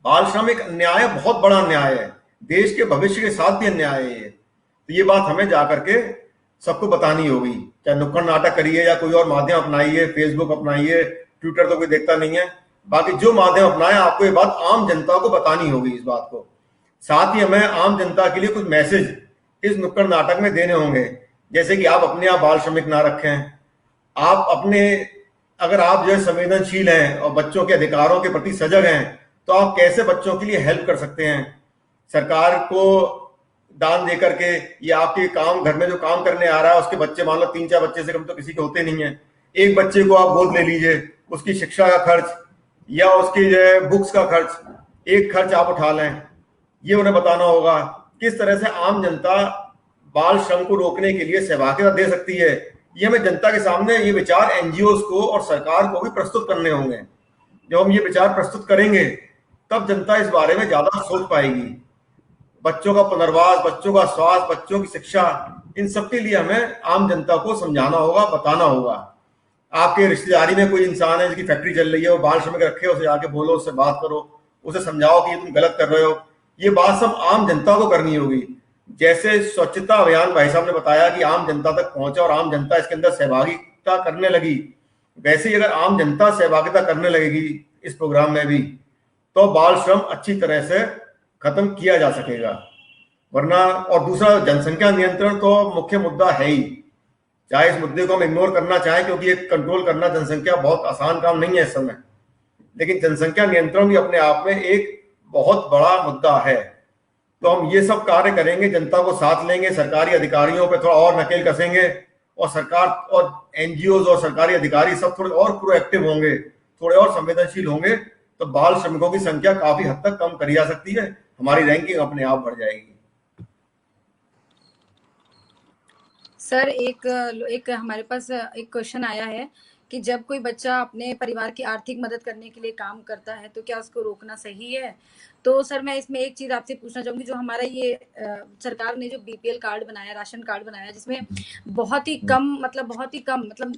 Speaker 5: बाल श्रम एक अन्याय, बहुत बड़ा अन्याय है, देश के भविष्य के साथ भी अन्याय है ये। तो ये बात हमें जाकर के सबको बतानी होगी, चाहे नुक्कड़ नाटक करिए या कोई और माध्यम अपनाइए, फेसबुक अपनाइए, ट्विटर तो कोई देखता नहीं है, बाकी जो माध्यम अपनाए आपको ये बात आम जनता को बतानी होगी इस बात को। साथ ही हमें आम जनता के लिए कुछ मैसेज इस नुक्कड़ नाटक में देने होंगे, जैसे कि आप अपने आप बाल श्रमिक ना रखें, आप अपने, अगर आप जो है संवेदनशील हैं और बच्चों के अधिकारों के प्रति सजग हैं तो आप कैसे बच्चों के लिए हेल्प कर सकते हैं। सरकार को दान देकर के, या आपके काम, घर में जो काम करने आ रहा है उसके बच्चे, मान लो 3-4 बच्चे से कम तो किसी के होते नहीं है, एक बच्चे को आप गोद ले लीजिए, उसकी शिक्षा का खर्च या उसकी जो है बुक्स का खर्च, एक खर्च आप उठा लें। ये उन्हें बताना होगा किस तरह से आम जनता बाल श्रम को रोकने के लिए सहभागिता दे सकती है। ये हमें जनता के सामने ये विचार एनजीओ को और सरकार को भी प्रस्तुत करने होंगे। जब हम ये विचार प्रस्तुत करेंगे तब जनता इस बारे में ज्यादा सोच पाएगी। बच्चों का पुनर्वास, बच्चों का स्वास्थ्य, बच्चों की शिक्षा, इन सब के लिए हमें आम जनता को समझाना होगा, बताना होगा। आपके रिश्तेदारी में कोई इंसान है जिसकी फैक्ट्री चल रही है, वो बाल श्रमिक रखे, उसे जाके बोलो, उससे बात करो, उसे समझाओ कि तुम गलत कर रहे हो। ये बात सब आम जनता को करनी होगी। जैसे स्वच्छता अभियान भाई साहब ने बताया कि आम जनता तक पहुंचा और आम जनता इसके अंदर सहभागिता करने लगी, वैसे ही अगर आम जनता सहभागिता करने लगेगी इस प्रोग्राम में भी, तो बाल श्रम अच्छी तरह से खत्म किया जा सकेगा। वरना, और दूसरा, जनसंख्या नियंत्रण तो मुख्य मुद्दा है ही, चाहे इस मुद्दे को हम इग्नोर करना चाहें, क्योंकि ये कंट्रोल करना जनसंख्या बहुत आसान काम नहीं है इस समय, लेकिन जनसंख्या नियंत्रण भी अपने आप में एक बहुत बड़ा मुद्दा है। तो हम ये सब कार्य करेंगे, जनता को साथ लेंगे, सरकारी अधिकारियों पे थोड़ा और नकेल कसेंगे, और सरकार और एनजीओज और सरकारी अधिकारी सब थोड़े और प्रोएक्टिव होंगे, थोड़े और संवेदनशील होंगे, तो बाल श्रमिकों की संख्या काफी हद तक कम करी जा सकती है, हमारी रैंकिंग अपने आप बढ़ जाएगी।
Speaker 2: सर एक हमारे पास एक क्वेश्चन आया है कि जब कोई बच्चा अपने परिवार की आर्थिक मदद करने के लिए काम करता है तो क्या उसको रोकना सही है? तो सर मैं इसमें एक चीज आपसे पूछना चाहूंगी, जो हमारा ये सरकार ने जो बीपीएल कार्ड बनाया, राशन कार्ड बनाया, जिसमें बहुत ही कम मतलब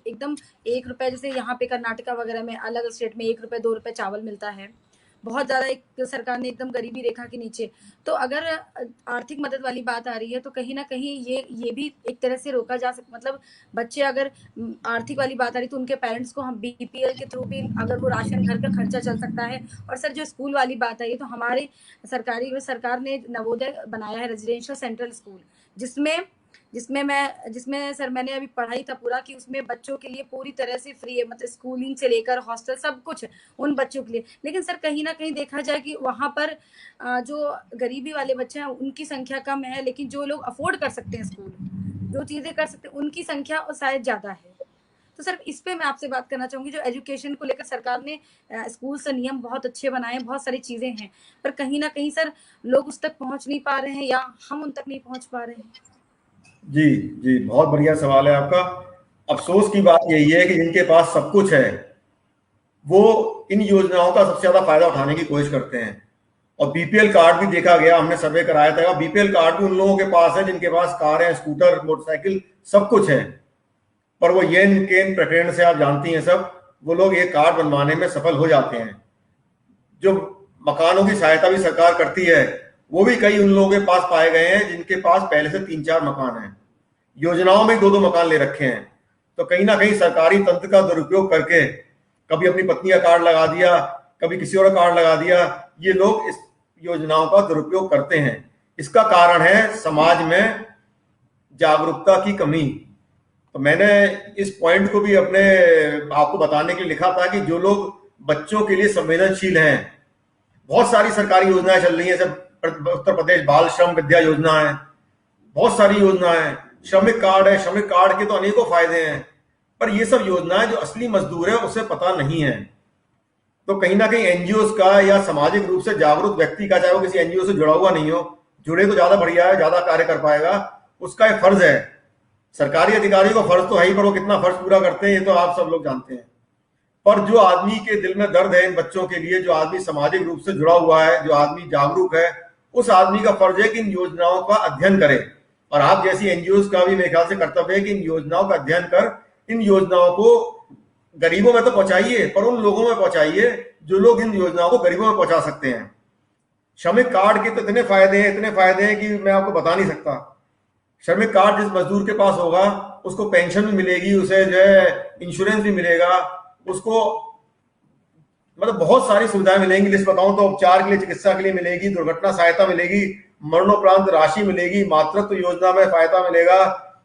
Speaker 2: एकदम 1 रुपए, जैसे यहाँ पे कर्नाटका वगैरह में अलग स्टेट में 1 रुपए 2 रुपए चावल मिलता है, बहुत ज्यादा एक सरकार ने एकदम गरीबी रेखा के नीचे। तो अगर आर्थिक मदद वाली बात आ रही है तो कहीं ना कहीं ये भी एक तरह से रोका जा सकता, मतलब बच्चे अगर आर्थिक वाली बात आ रही तो उनके पेरेंट्स को हम बीपीएल के थ्रू भी अगर वो राशन घर का खर्चा चल सकता है। और सर जो स्कूल वाली बात आई है तो हमारे सरकार ने नवोदय बनाया है, रेजिडेंशियल सेंट्रल स्कूल, जिसमें सर मैंने अभी पढ़ाई था पूरा कि उसमें बच्चों के लिए पूरी तरह से फ्री है, मतलब स्कूलिंग से लेकर हॉस्टल सब कुछ उन बच्चों के लिए। लेकिन सर कहीं ना कहीं देखा जाए कि वहाँ पर जो गरीबी वाले बच्चे हैं उनकी संख्या कम है, लेकिन जो लोग अफोर्ड कर सकते हैं स्कूल, जो चीजें कर सकते हैं, उनकी संख्या शायद ज्यादा है। तो सर इस पे मैं आपसे बात करना चाहूंगी, जो एजुकेशन को लेकर सरकार ने स्कूल से नियम बहुत अच्छे बनाए हैं, बहुत सारी चीजें हैं, पर कहीं ना कहीं सर लोग उस तक पहुंच नहीं पा रहे हैं या हम उन तक नहीं पहुंच पा रहे हैं।
Speaker 5: जी जी, बहुत बढ़िया सवाल है आपका। अफसोस की बात यही है कि जिनके पास सब कुछ है वो इन योजनाओं का सबसे ज्यादा फायदा उठाने की कोशिश करते हैं। और बीपीएल कार्ड भी देखा गया, हमने सर्वे कराया था, बीपीएल कार्ड भी उन लोगों के पास है जिनके पास कार है, स्कूटर, मोटरसाइकिल सब कुछ है, पर वो येन केन प्रकरण से आप जानती हैं सब, वो लोग ये कार्ड बनवाने में सफल हो जाते हैं। जो मकानों की सहायता भी सरकार करती है वो भी कई उन लोगों के पास पाए गए हैं जिनके पास पहले से 3-4 मकान हैं, योजनाओं में 2-2 मकान ले रखे हैं। तो कहीं ना कहीं सरकारी तंत्र का दुरुपयोग करके कभी अपनी पत्नी का कार्ड लगा दिया, कभी किसी और कार्ड लगा दिया, ये लोग इस योजनाओं का दुरुपयोग करते हैं। इसका कारण है समाज में जागरूकता की कमी। तो मैंने इस पॉइंट को भी अपने आपको बताने के लिए लिखा था कि जो लोग बच्चों के लिए संवेदनशील हैं, बहुत सारी सरकारी योजनाएं चल रही हैं, जब उत्तर प्रदेश बाल श्रम विद्या योजना है, बहुत सारी योजना है, श्रमिक कार्ड है, श्रमिक कार्ड के तो अनेकों फायदे हैं, पर ये सब योजनाएं जो असली मजदूर है उसे पता नहीं है। तो कहीं ना कहीं एनजीओ का या सामाजिक रूप से जागरूक व्यक्ति का, चाहे वो किसी एनजीओ से जुड़ा हुआ नहीं हो, जुड़े तो ज्यादा बढ़िया है, ज्यादा कार्य कर पाएगा, उसका एक फर्ज है। सरकारी अधिकारी को फर्ज तो है ही, पर वो कितना फर्ज पूरा करते हैं ये तो आप सब लोग जानते हैं। पर जो आदमी के दिल में दर्द है इन बच्चों के लिए, जो आदमी सामाजिक रूप से जुड़ा हुआ है, जो आदमी जागरूक है, उस आदमी का फर्ज है कि इन योजनाओं का अध्ययन करे। और आप जैसी एनजीओ का भी मेरे ख्याल से कर्तव्य है कि इन योजनाओं का अध्ययन कर इन योजनाओं को गरीबों में तो पहुंचाइए, पर उन लोगों में पहुंचाइए जो लोग इन योजनाओं को गरीबों में पहुंचा सकते हैं। श्रमिक कार्ड के तो इतने फायदे हैं कि मैं आपको बता नहीं सकता। श्रमिक कार्ड जिस मजदूर के पास होगा उसको पेंशन भी मिलेगी, उसे जो है इंश्योरेंस भी मिलेगा, उसको मतलब बहुत सारी सुविधाएं मिलेंगी। लिस्ट बताऊं तो उपचार के लिए, चिकित्सा के लिए मिलेगी, दुर्घटना सहायता मिलेगी, मरणोपरांत राशि मिलेगी, मातृत्व योजना में फायदा मिलेगा,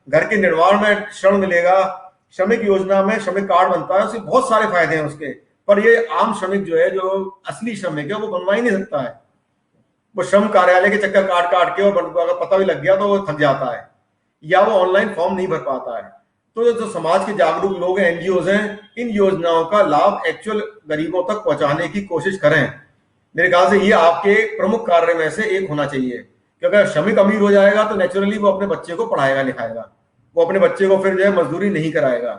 Speaker 5: घर के निर्माण में ऋण मिलेगा। श्रमिक योजना में श्रमिक कार्ड बनता है, उसके बहुत सारे फायदे हैं उसके। पर ये आम श्रमिक जो है, जो असली श्रमिक है, वो बनवा ही नहीं सकता है। वो श्रम कार्यालय के चक्कर काट काट के, और अगर पता भी लग गया तो वो थक जाता है, या वो ऑनलाइन फॉर्म नहीं भर पाता है। तो जो समाज के जागरूक लोग हैं, एनजीओज हैं, इन योजनाओं का लाभ एक्चुअल गरीबों तक पहुंचाने की कोशिश करें। मेरे ख्याल से ये आपके प्रमुख कार्य में से एक होना चाहिए, क्योंकि अगर श्रमिक अमीर हो जाएगा तो नेचुरली वो अपने बच्चे को पढ़ाएगा लिखाएगा, वो अपने बच्चे को फिर जो है मजदूरी नहीं कराएगा।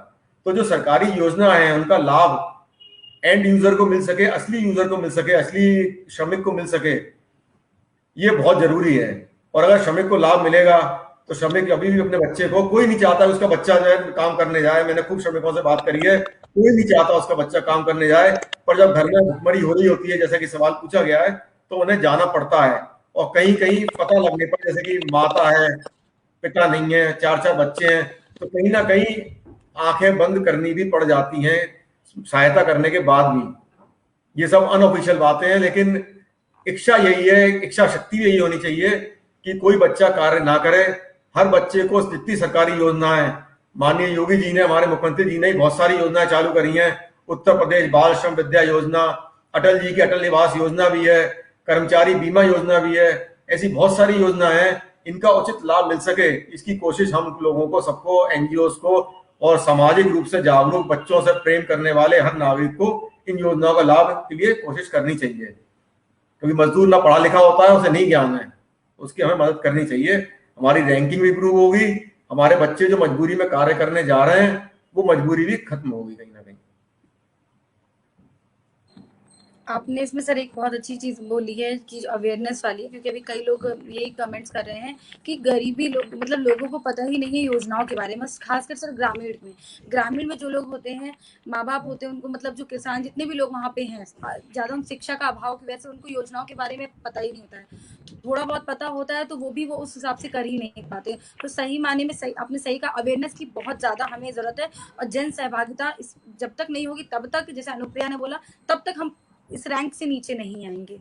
Speaker 5: तो जो सरकारी योजना है उनका लाभ एंड यूजर को मिल सके, असली यूजर को मिल सके, असली श्रमिक को मिल सके, ये बहुत जरूरी है। और अगर श्रमिक को लाभ मिलेगा तो श्रमिक अभी भी अपने बच्चे को, कोई नहीं चाहता उसका बच्चा जो है काम करने जाए, मैंने खूब श्रमिकों से बात करी है, कोई नहीं चाहता उसका बच्चा काम करने जाए, पर जब घर में भुखमरी हो रही होती है, जैसे कि सवाल पूछा गया है, तो उन्हें जाना पड़ता है। और कहीं कहीं पता लगने पर, जैसे कि माता है, पिता नहीं है, 4-4 बच्चे हैं, तो कहीं ना कहीं आंखें बंद करनी भी पड़ जाती हैं सहायता करने के बाद भी। ये सब अनऑफिशियल बातें हैं, लेकिन इच्छा यही है, इच्छा शक्ति यही होनी चाहिए कि कोई बच्चा कार्य ना करे। हर बच्चे को जितनी सरकारी योजनाएं, माननीय योगी जी ने, हमारे मुख्यमंत्री जी ने बहुत सारी योजनाएं चालू करी हैं। उत्तर प्रदेश बाल श्रम विद्या योजना, अटल जी की अटल निवास योजना भी है, कर्मचारी बीमा योजना भी है, ऐसी बहुत सारी योजनाएं हैं। इनका उचित लाभ मिल सके, इसकी कोशिश हम लोगों को, सबको, एनजीओस को और सामाजिक रूप से जागरूक, बच्चों से प्रेम करने वाले हर नागरिक को इन योजनाओं का लाभ के लिए कोशिश करनी चाहिए। क्योंकि मजदूर ना पढ़ा लिखा होता है, उसे नहीं ज्ञान है, उसकी हमें मदद करनी चाहिए। हमारी रैंकिंग भी इंप्रूव होगी, हमारे बच्चे जो मजबूरी में कार्य करने जा रहे हैं वो मजबूरी भी खत्म होगी कहीं ना कहीं।
Speaker 2: आपने इसमें सर एक बहुत अच्छी चीज़ बोली है कि अवेयरनेस वाली, क्योंकि अभी कई लोग यही कमेंट्स कर रहे हैं कि गरीबी लोग, मतलब लोगों को पता ही नहीं है योजनाओं के बारे में, खासकर सर ग्रामीण में जो लोग होते हैं, माँ बाप होते हैं, उनको, मतलब जो किसान जितने भी लोग वहाँ पे हैं, ज़्यादा शिक्षा का अभाव की वजह से उनको योजनाओं के बारे में पता ही नहीं होता है। थोड़ा बहुत पता होता है तो वो भी वो उस हिसाब से कर ही नहीं पाते। तो सही माने में सही, आपने सही कहा, अवेयरनेस की बहुत ज़्यादा हमें ज़रूरत है। और जन सहभागिता जब तक नहीं होगी तब तक, जैसे अनुप्रिया ने बोला, तब तक हम इस रैंक से नीचे नहीं आएंगे।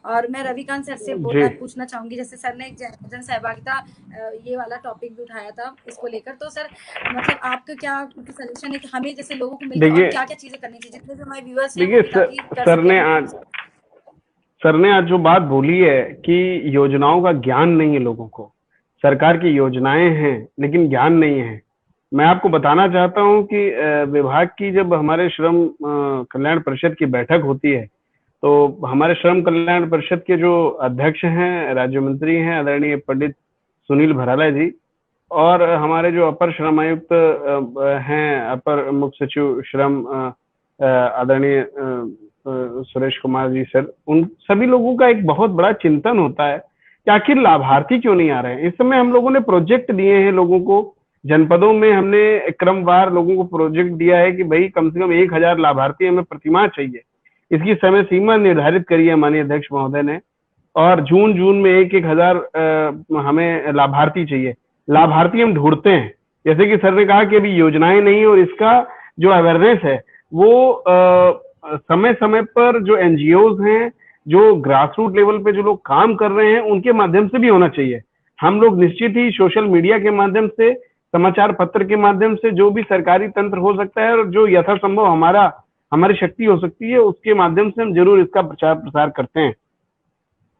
Speaker 2: और मैं रविकांत सर से पूछना चाहूंगी, जैसे सर ने जन सहभागिता ये वाला टॉपिक भी उठाया था इसको लेकर, तो सर मतलब आपका क्या सजेशन है कि हमें जैसे लोगों को मिलकर और क्या क्या चीजें करनी चाहिए, जितने भी हमारे व्यूअर्स हैं?
Speaker 3: देखिए सर ने आज जो बात बोली है कि योजनाओं का ज्ञान नहीं है लोगों को, सरकार की योजनाएं हैं लेकिन ज्ञान नहीं है। मैं आपको बताना चाहता हूं कि विभाग की जब हमारे श्रम कल्याण परिषद की बैठक होती है तो हमारे श्रम कल्याण परिषद के जो अध्यक्ष हैं, राज्य मंत्री हैं, आदरणीय पंडित सुनील भराला जी, और हमारे जो अपर श्रम आयुक्त हैं, अपर मुख्य सचिव श्रम आदरणीय सुरेश कुमार जी सर, उन सभी लोगों का एक बहुत बड़ा चिंतन होता है कि आखिर लाभार्थी क्यों नहीं आ रहे हैं। इस समय हम लोगों ने प्रोजेक्ट दिए हैं लोगों को, जनपदों में हमने क्रमवार लोगों को प्रोजेक्ट दिया है कि भाई कम से कम 1000 लाभार्थी हमें प्रतिमाह चाहिए। इसकी समय सीमा निर्धारित करी है माननीय अध्यक्ष महोदय ने, और जून में 1,000 हमें लाभार्थी चाहिए। लाभार्थी हम ढूंढते हैं, जैसे कि सर ने कहा कि अभी योजनाएं नहीं, और इसका जो अवेयरनेस है वो समय समय पर जो एनजीओज हैं, जो ग्रास रूट लेवल पे जो लोग काम कर रहे हैं, उनके माध्यम से भी होना चाहिए। हम लोग निश्चित ही सोशल मीडिया के माध्यम से, समाचार पत्र के माध्यम से, जो भी सरकारी तंत्र हो सकता है और जो यथासंभव हमारी शक्ति हो सकती है, उसके माध्यम से हम जरूर इसका प्रचार प्रसार करते हैं।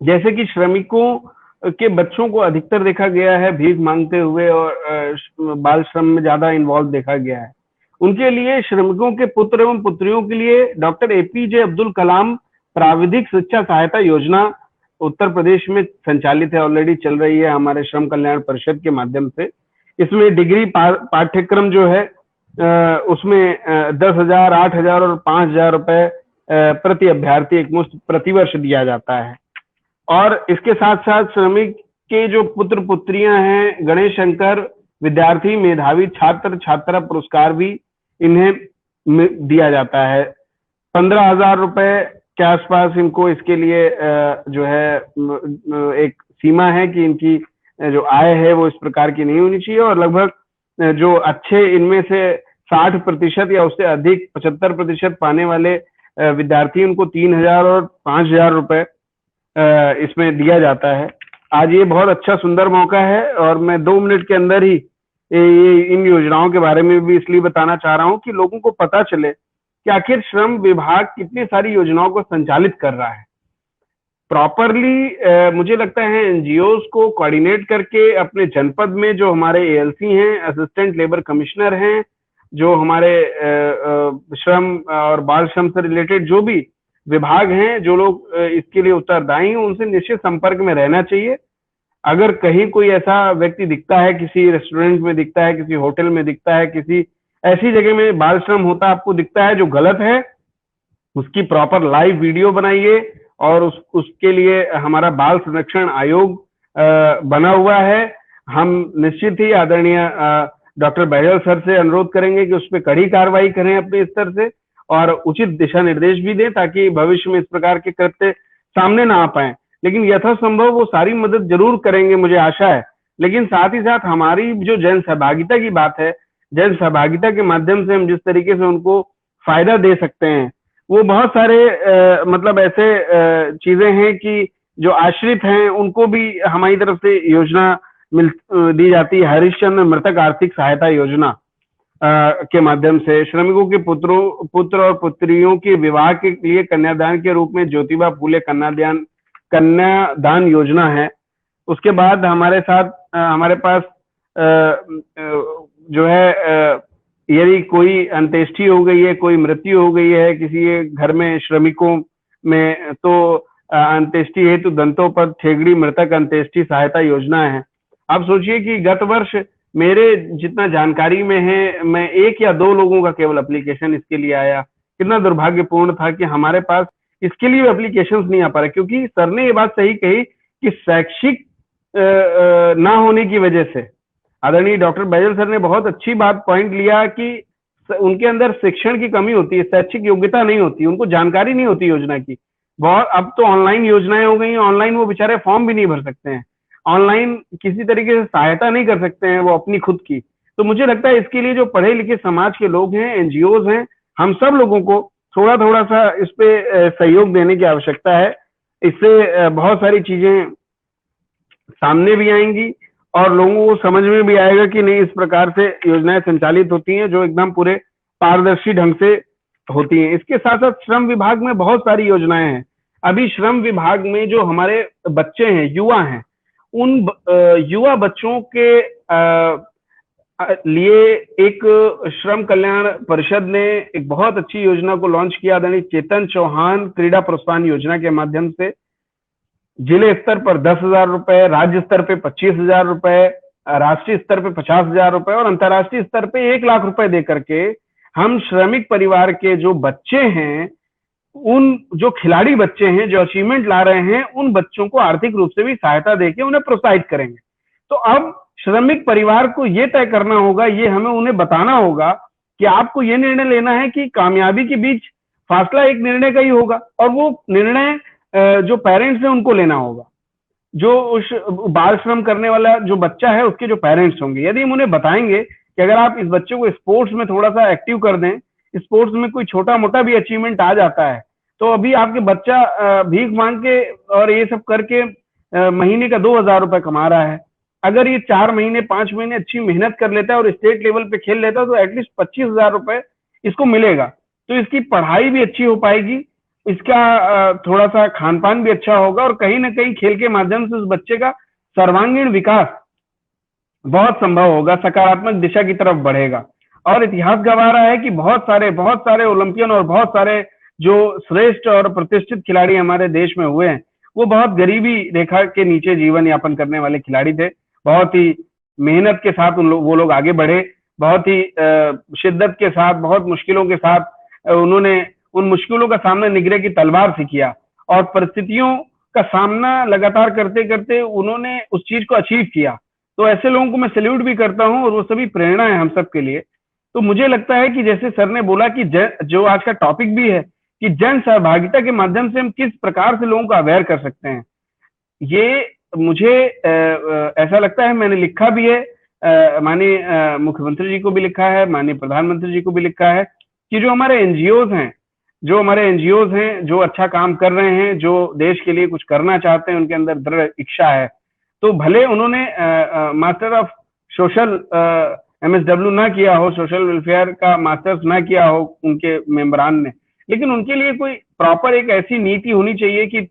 Speaker 3: जैसे कि श्रमिकों के बच्चों को अधिकतर देखा गया है भीख मांगते हुए और बाल श्रम में ज्यादा इन्वॉल्व देखा गया है। उनके लिए, श्रमिकों के पुत्र एवं पुत्रियों के लिए डॉक्टर एपीजे अब्दुल कलाम प्राविधिक शिक्षा सहायता योजना उत्तर प्रदेश में संचालित है, ऑलरेडी चल रही है हमारे श्रम कल्याण परिषद के माध्यम से। इसमें डिग्री पाठ्यक्रम जो है उसमें 10,000, 8,000 और 5,000 रुपए प्रति अभ्यर्थी एक मुश्त प्रतिवर्ष दिया जाता है। और इसके साथ साथ श्रमिक के जो पुत्र पुत्रियां हैं, गणेश शंकर विद्यार्थी मेधावी छात्र छात्रा पुरस्कार भी इन्हें दिया जाता है। 15,000 रुपए के आसपास इनको इसके लिए जो है एक सीमा है कि इनकी जो आय है वो इस प्रकार की नहीं होनी चाहिए, और लगभग जो अच्छे इनमें से 60% या उससे अधिक 75% पाने वाले विद्यार्थी, उनको 3,000 और 5,000 रुपए इसमें दिया जाता है। आज ये बहुत अच्छा सुंदर मौका है, और मैं 2 मिनट के अंदर ही इन योजनाओं के बारे में भी इसलिए बताना चाह रहा हूं कि लोगों को पता चले कि आखिर श्रम विभाग कितनी सारी योजनाओं को संचालित कर रहा है प्रॉपरली। मुझे लगता है एनजीओज को कोऑर्डिनेट करके अपने जनपद में जो हमारे एएलसी हैं, असिस्टेंट लेबर कमिश्नर हैं, जो हमारे श्रम और बाल श्रम से रिलेटेड जो भी विभाग हैं, जो लोग इसके लिए उत्तरदायी हैं, उनसे निश्चित संपर्क में रहना चाहिए। अगर कहीं कोई ऐसा व्यक्ति दिखता है, किसी रेस्टोरेंट में दिखता है, किसी होटल में दिखता है, किसी ऐसी जगह में बाल श्रम होता आपको दिखता है जो गलत है, उसकी प्रॉपर लाइव वीडियो बनाइए, और उसके लिए हमारा बाल संरक्षण आयोग बना हुआ है। हम निश्चित ही आदरणीय डॉक्टर बहल सर से अनुरोध करेंगे कि उस पर कड़ी कार्रवाई करें अपने स्तर से, और उचित दिशा निर्देश भी दें ताकि भविष्य में इस प्रकार के कृत्य सामने ना आ पाए। लेकिन यथासंभव वो सारी मदद जरूर करेंगे, मुझे आशा है। लेकिन साथ ही साथ हमारी जो जन सहभागिता की बात है, जन सहभागिता के माध्यम से हम जिस तरीके से उनको फायदा दे सकते हैं,
Speaker 8: वो बहुत सारे मतलब ऐसे चीजें हैं कि जो आश्रित हैं उनको भी हमारी तरफ से योजना दी जाती है। हरिश्चंद्र मृतक आर्थिक सहायता योजना के माध्यम से श्रमिकों के पुत्र और पुत्रियों के विवाह के लिए कन्यादान के रूप में ज्योतिबा फूले कन्यादान योजना है। उसके बाद हमारे पास जो है यदि कोई अंत्येष्टि हो गई है, कोई मृत्यु हो गई है किसी घर में श्रमिकों में, तो अंत्येष्टि हेतु दंतोपद ठेगड़ी मृतक अंत्येष्टि सहायता योजना है। आप सोचिए कि गत वर्ष मेरे जितना जानकारी में है, मैं 1 या 2 लोगों का केवल एप्लीकेशन इसके लिए आया। कितना दुर्भाग्यपूर्ण था कि हमारे पास इसके लिए एप्लीकेशंस नहीं आ पा रहे, क्योंकि सर ने ये बात सही कही कि शैक्षिक ना होने की वजह से, आदरणीय डॉक्टर बैजल सर ने बहुत अच्छी बात पॉइंट लिया कि उनके अंदर शिक्षण की कमी होती है, शैक्षिक योग्यता नहीं होती, उनको जानकारी नहीं होती योजना की। बहुत अब तो ऑनलाइन योजनाएं हो गई हैं, ऑनलाइन वो बेचारे फॉर्म भी नहीं भर सकते हैं, ऑनलाइन किसी तरीके से सहायता नहीं कर सकते हैं वो अपनी खुद की। तो मुझे लगता है इसके लिए जो पढ़े लिखे समाज के लोग हैं, एनजीओज हैं, हम सब लोगों को थोड़ा थोड़ा सा इस पे सहयोग देने की आवश्यकता है। इससे बहुत सारी चीजें सामने भी आएंगी और लोगों को समझ में भी आएगा कि नहीं, इस प्रकार से योजनाएं संचालित होती हैं जो एकदम पूरे पारदर्शी ढंग से होती हैं। इसके साथ साथ श्रम विभाग में बहुत सारी योजनाएं हैं। अभी श्रम विभाग में जो हमारे बच्चे हैं, युवा हैं, उन युवा बच्चों के लिए एक श्रम कल्याण परिषद ने एक बहुत अच्छी योजना को लॉन्च किया, आदरणीय चेतन चौहान क्रीड़ा प्रोत्साहन योजना के माध्यम से। जिले स्तर पर 10,000 रुपए, राज्य स्तर पे 25,000 रुपए, राष्ट्रीय स्तर पे 50,000 रुपए और अंतर्राष्ट्रीय स्तर पे 1 लाख रुपए दे करके हम श्रमिक परिवार के जो बच्चे हैं, उन जो खिलाड़ी बच्चे हैं जो अचीवमेंट ला रहे हैं, उन बच्चों को आर्थिक रूप से भी सहायता देके उन्हें प्रोत्साहित करेंगे। तो अब श्रमिक परिवार को ये तय करना होगा, ये हमें उन्हें बताना होगा कि आपको ये निर्णय लेना है कि कामयाबी के बीच फासला एक निर्णय का ही होगा, और वो निर्णय जो पेरेंट्स हैं उनको लेना होगा। जो उस बाल श्रम करने वाला जो बच्चा है उसके जो पेरेंट्स होंगे, यदि हम उन्हें बताएंगे कि अगर आप इस बच्चे को स्पोर्ट्स में थोड़ा सा एक्टिव कर दें, स्पोर्ट्स में कोई छोटा मोटा भी अचीवमेंट आ जाता है, तो अभी आपके बच्चा भीख मांग के और ये सब करके महीने का 2,000 रुपए कमा रहा है। अगर ये 4 महीने 5 महीने अच्छी मेहनत कर लेता है और स्टेट लेवल पे खेल लेता है, तो एटलीस्ट 25,000 रुपए इसको मिलेगा। तो इसकी पढ़ाई भी अच्छी हो पाएगी, इसका थोड़ा सा खान पान भी अच्छा होगा, और कहीं ना कहीं खेल के माध्यम से उस बच्चे का सर्वांगीण विकास बहुत संभव होगा, सकारात्मक दिशा की तरफ बढ़ेगा। और इतिहास गवाह रहा है कि बहुत सारे ओलंपियन और बहुत सारे जो श्रेष्ठ और प्रतिष्ठित खिलाड़ी हमारे देश में हुए हैं, वो बहुत गरीबी रेखा के नीचे जीवन यापन करने वाले खिलाड़ी थे। बहुत ही मेहनत के साथ वो लोग आगे बढ़े, बहुत ही शिद्दत के साथ, बहुत मुश्किलों के साथ उन्होंने उन मुश्किलों का सामना निगरे की तलवार से किया, और परिस्थितियों का सामना लगातार करते करते उन्होंने उस चीज को अचीव किया। तो ऐसे लोगों को मैं सैल्यूट भी करता हूं, और वो सभी प्रेरणा है हम सब के लिए। तो मुझे लगता है कि जैसे सर ने बोला कि जो आज का टॉपिक भी है कि जन सहभागिता के माध्यम से हम किस प्रकार से लोगों को अवेयर कर सकते हैं, ये मुझे ऐसा लगता है, मैंने लिखा भी है, माननीय मुख्यमंत्री जी को भी लिखा है, माननीय प्रधानमंत्री जी को भी लिखा है कि जो हमारे एनजीओज हैं, जो अच्छा काम कर रहे हैं, जो देश के लिए कुछ करना चाहते हैं, उनके अंदर दृढ़ इच्छा है, तो भले उन्होंने मास्टर ऑफ सोशल MSW ना किया हो, सोशल वेलफेयर का मास्टर्स ना किया हो उनके मेंबरान ने, लेकिन उनके लिए कोई प्रॉपर एक ऐसी नीति होनी चाहिए कि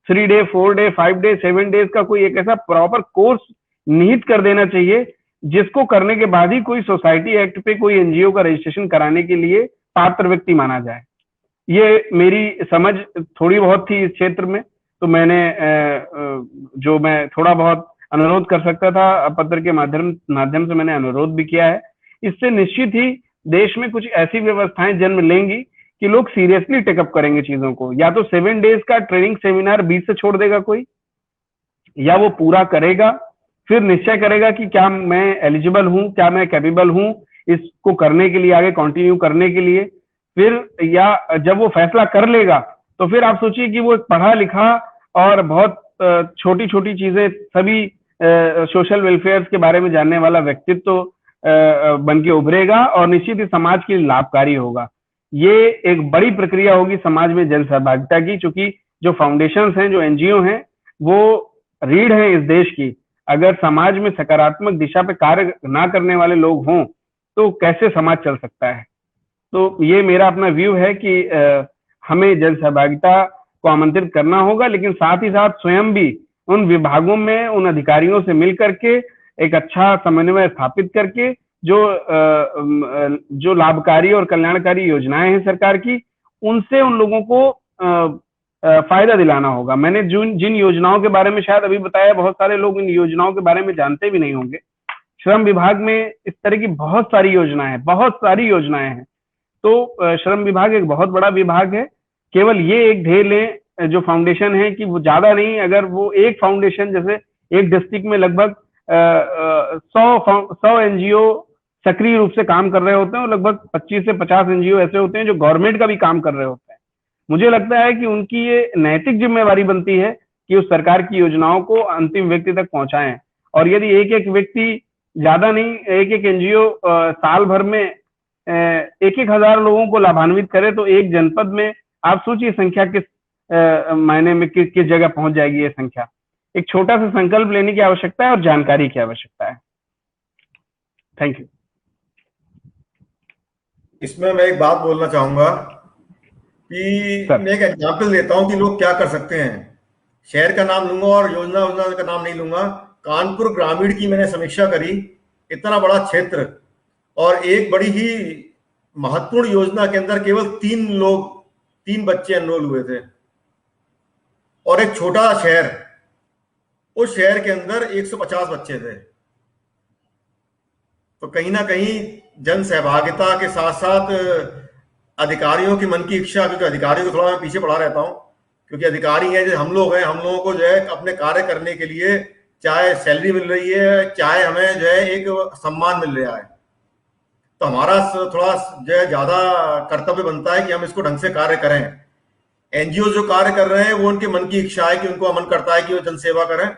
Speaker 8: 3 डे 4 डे 5 डे 7 डेज का कोई एक ऐसा प्रॉपर कोर्स निहित कर देना चाहिए, जिसको करने के बाद ही कोई सोसाइटी एक्ट पे कोई एनजीओ का रजिस्ट्रेशन कराने के लिए पात्र व्यक्ति माना जाए। ये मेरी समझ थोड़ी बहुत थी इस क्षेत्र में, तो मैंने जो मैं थोड़ा बहुत अनुरोध कर सकता था पत्र के माध्यम से मैंने अनुरोध भी किया है। इससे निश्चित ही देश में कुछ ऐसी व्यवस्थाएं जन्म लेंगी कि लोग सीरियसली टेकअप करेंगे चीजों को। या तो 7 डेज का ट्रेनिंग सेमिनार बीच से छोड़ देगा कोई, या वो पूरा करेगा, फिर निश्चय करेगा कि क्या मैं एलिजिबल हूं, क्या मैं कैपेबल हूं इसको करने के लिए, आगे कंटिन्यू करने के लिए। फिर या जब वो फैसला कर लेगा, तो फिर आप सोचिए कि वो एक पढ़ा लिखा और बहुत छोटी छोटी चीजें सभी सोशल वेलफेयर के बारे में जानने वाला व्यक्तित्व बन के उभरेगा, और निश्चित ही समाज के लिए लाभकारी होगा। ये एक बड़ी प्रक्रिया होगी समाज में जन सहभागिता की, क्योंकि जो फाउंडेशंस हैं, जो एनजीओ हैं, वो रीढ़ हैं इस देश की। अगर समाज में सकारात्मक दिशा पे कार्य ना करने वाले लोग हों तो कैसे समाज चल सकता है। तो ये मेरा अपना व्यू है कि हमें जन सहभागिता को आमंत्रित करना होगा, लेकिन साथ ही साथ स्वयं भी उन विभागों में उन अधिकारियों से मिल करके एक अच्छा समन्वय स्थापित करके जो लाभकारी और कल्याणकारी योजनाएं हैं सरकार की, उनसे उन लोगों को फायदा दिलाना होगा। मैंने जिन योजनाओं के बारे में शायद अभी बताया, बहुत सारे लोग इन योजनाओं के बारे में जानते भी नहीं होंगे। श्रम विभाग में इस तरह की बहुत सारी योजनाएं हैं। तो श्रम विभाग एक बहुत बड़ा विभाग है। केवल ये एक ध्येय लें जो फाउंडेशन है कि वो ज्यादा नहीं, अगर वो एक फाउंडेशन, जैसे एक डिस्ट्रिक्ट में लगभग 100 एनजीओ सक्रिय रूप से काम कर रहे होते हैं और लगभग 25 से 50 एनजीओ ऐसे होते हैं जो गवर्नमेंट का भी काम कर रहे होते हैं। मुझे लगता है कि उनकी ये नैतिक जिम्मेवारी बनती है कि उस सरकार की योजनाओं को अंतिम व्यक्ति तक पहुंचाएं। और यदि एक एक व्यक्ति, ज्यादा नहीं, एक एक एनजीओ साल भर में 1,000 लोगों को लाभान्वित करे तो एक जनपद में आप सोचिए संख्या किस मायने में किस जगह पहुंच जाएगी। ये संख्या, एक छोटा सा संकल्प लेने की आवश्यकता है और जानकारी की आवश्यकता है। Thank you.
Speaker 5: इसमें मैं एक बात बोलना चाहूंगा कि मैं एक एग्जाम्पल देता हूं कि लोग क्या कर सकते हैं। शहर का नाम लूंगा और योजना का नाम नहीं लूंगा। कानपुर ग्रामीण की मैंने समीक्षा करी, इतना बड़ा क्षेत्र और एक बड़ी ही महत्वपूर्ण योजना के अंदर केवल 3 बच्चे एनरोल हुए थे और एक छोटा शहर, उस शहर के अंदर 150 बच्चे थे। तो कहीं ना कहीं जन सहभागिता के साथ साथ अधिकारियों की मन की इच्छा, क्योंकि अधिकारियों को थोड़ा मैं पीछे पड़ा रहता हूं, क्योंकि अधिकारी हैं जो हम लोग हैं, हम लोगों को जो है अपने कार्य करने के लिए चाहे सैलरी मिल रही है, चाहे हमें जो है एक सम्मान मिल रहा है, तो हमारा थोड़ा जो है ज्यादा कर्तव्य बनता है कि हम इसको ढंग से कार्य करें। एनजीओ जो कार्य कर रहे हैं वो उनके मन की इच्छा है कि उनको मन करता है कि वो जनसेवा करें,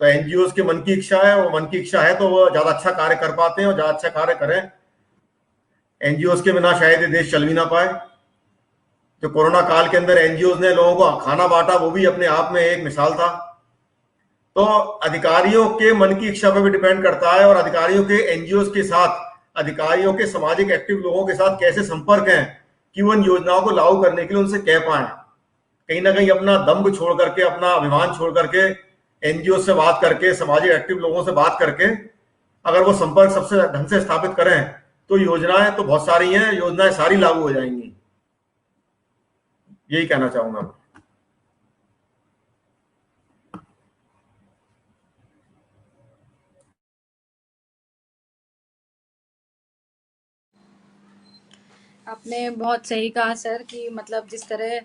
Speaker 5: तो एनजीओ के मन की इच्छा है, वो मन की इच्छा है तो वो ज्यादा अच्छा कार्य कर पाते हैं और ज्यादा अच्छा कार्य करें। एनजीओ के बिना शायद ये देश चल भी ना पाए। जो कोरोना काल के अंदर एनजीओ ने लोगों को खाना बांटा, वो भी अपने आप में एक मिसाल था। तो अधिकारियों के मन की इच्छा पर भी डिपेंड करता है और अधिकारियों के एनजीओ के साथ, अधिकारियों के सामाजिक एक्टिव लोगों के साथ कैसे संपर्क है कि वो इन योजनाओं को लागू करने के लिए उनसे कह पाए। कहीं ना कहीं अपना दम्भ छोड़ करके, अपना अभिमान छोड़ करके, एनजीओ से बात करके, सामाजिक एक्टिव लोगों से बात करके अगर वो संपर्क सबसे ढंग से स्थापित करें तो योजनाएं तो बहुत सारी हैं, योजनाएं सारी लागू हो जाएंगी। यही कहना चाहूंगा।
Speaker 2: आपने बहुत सही कहा सर कि मतलब जिस तरह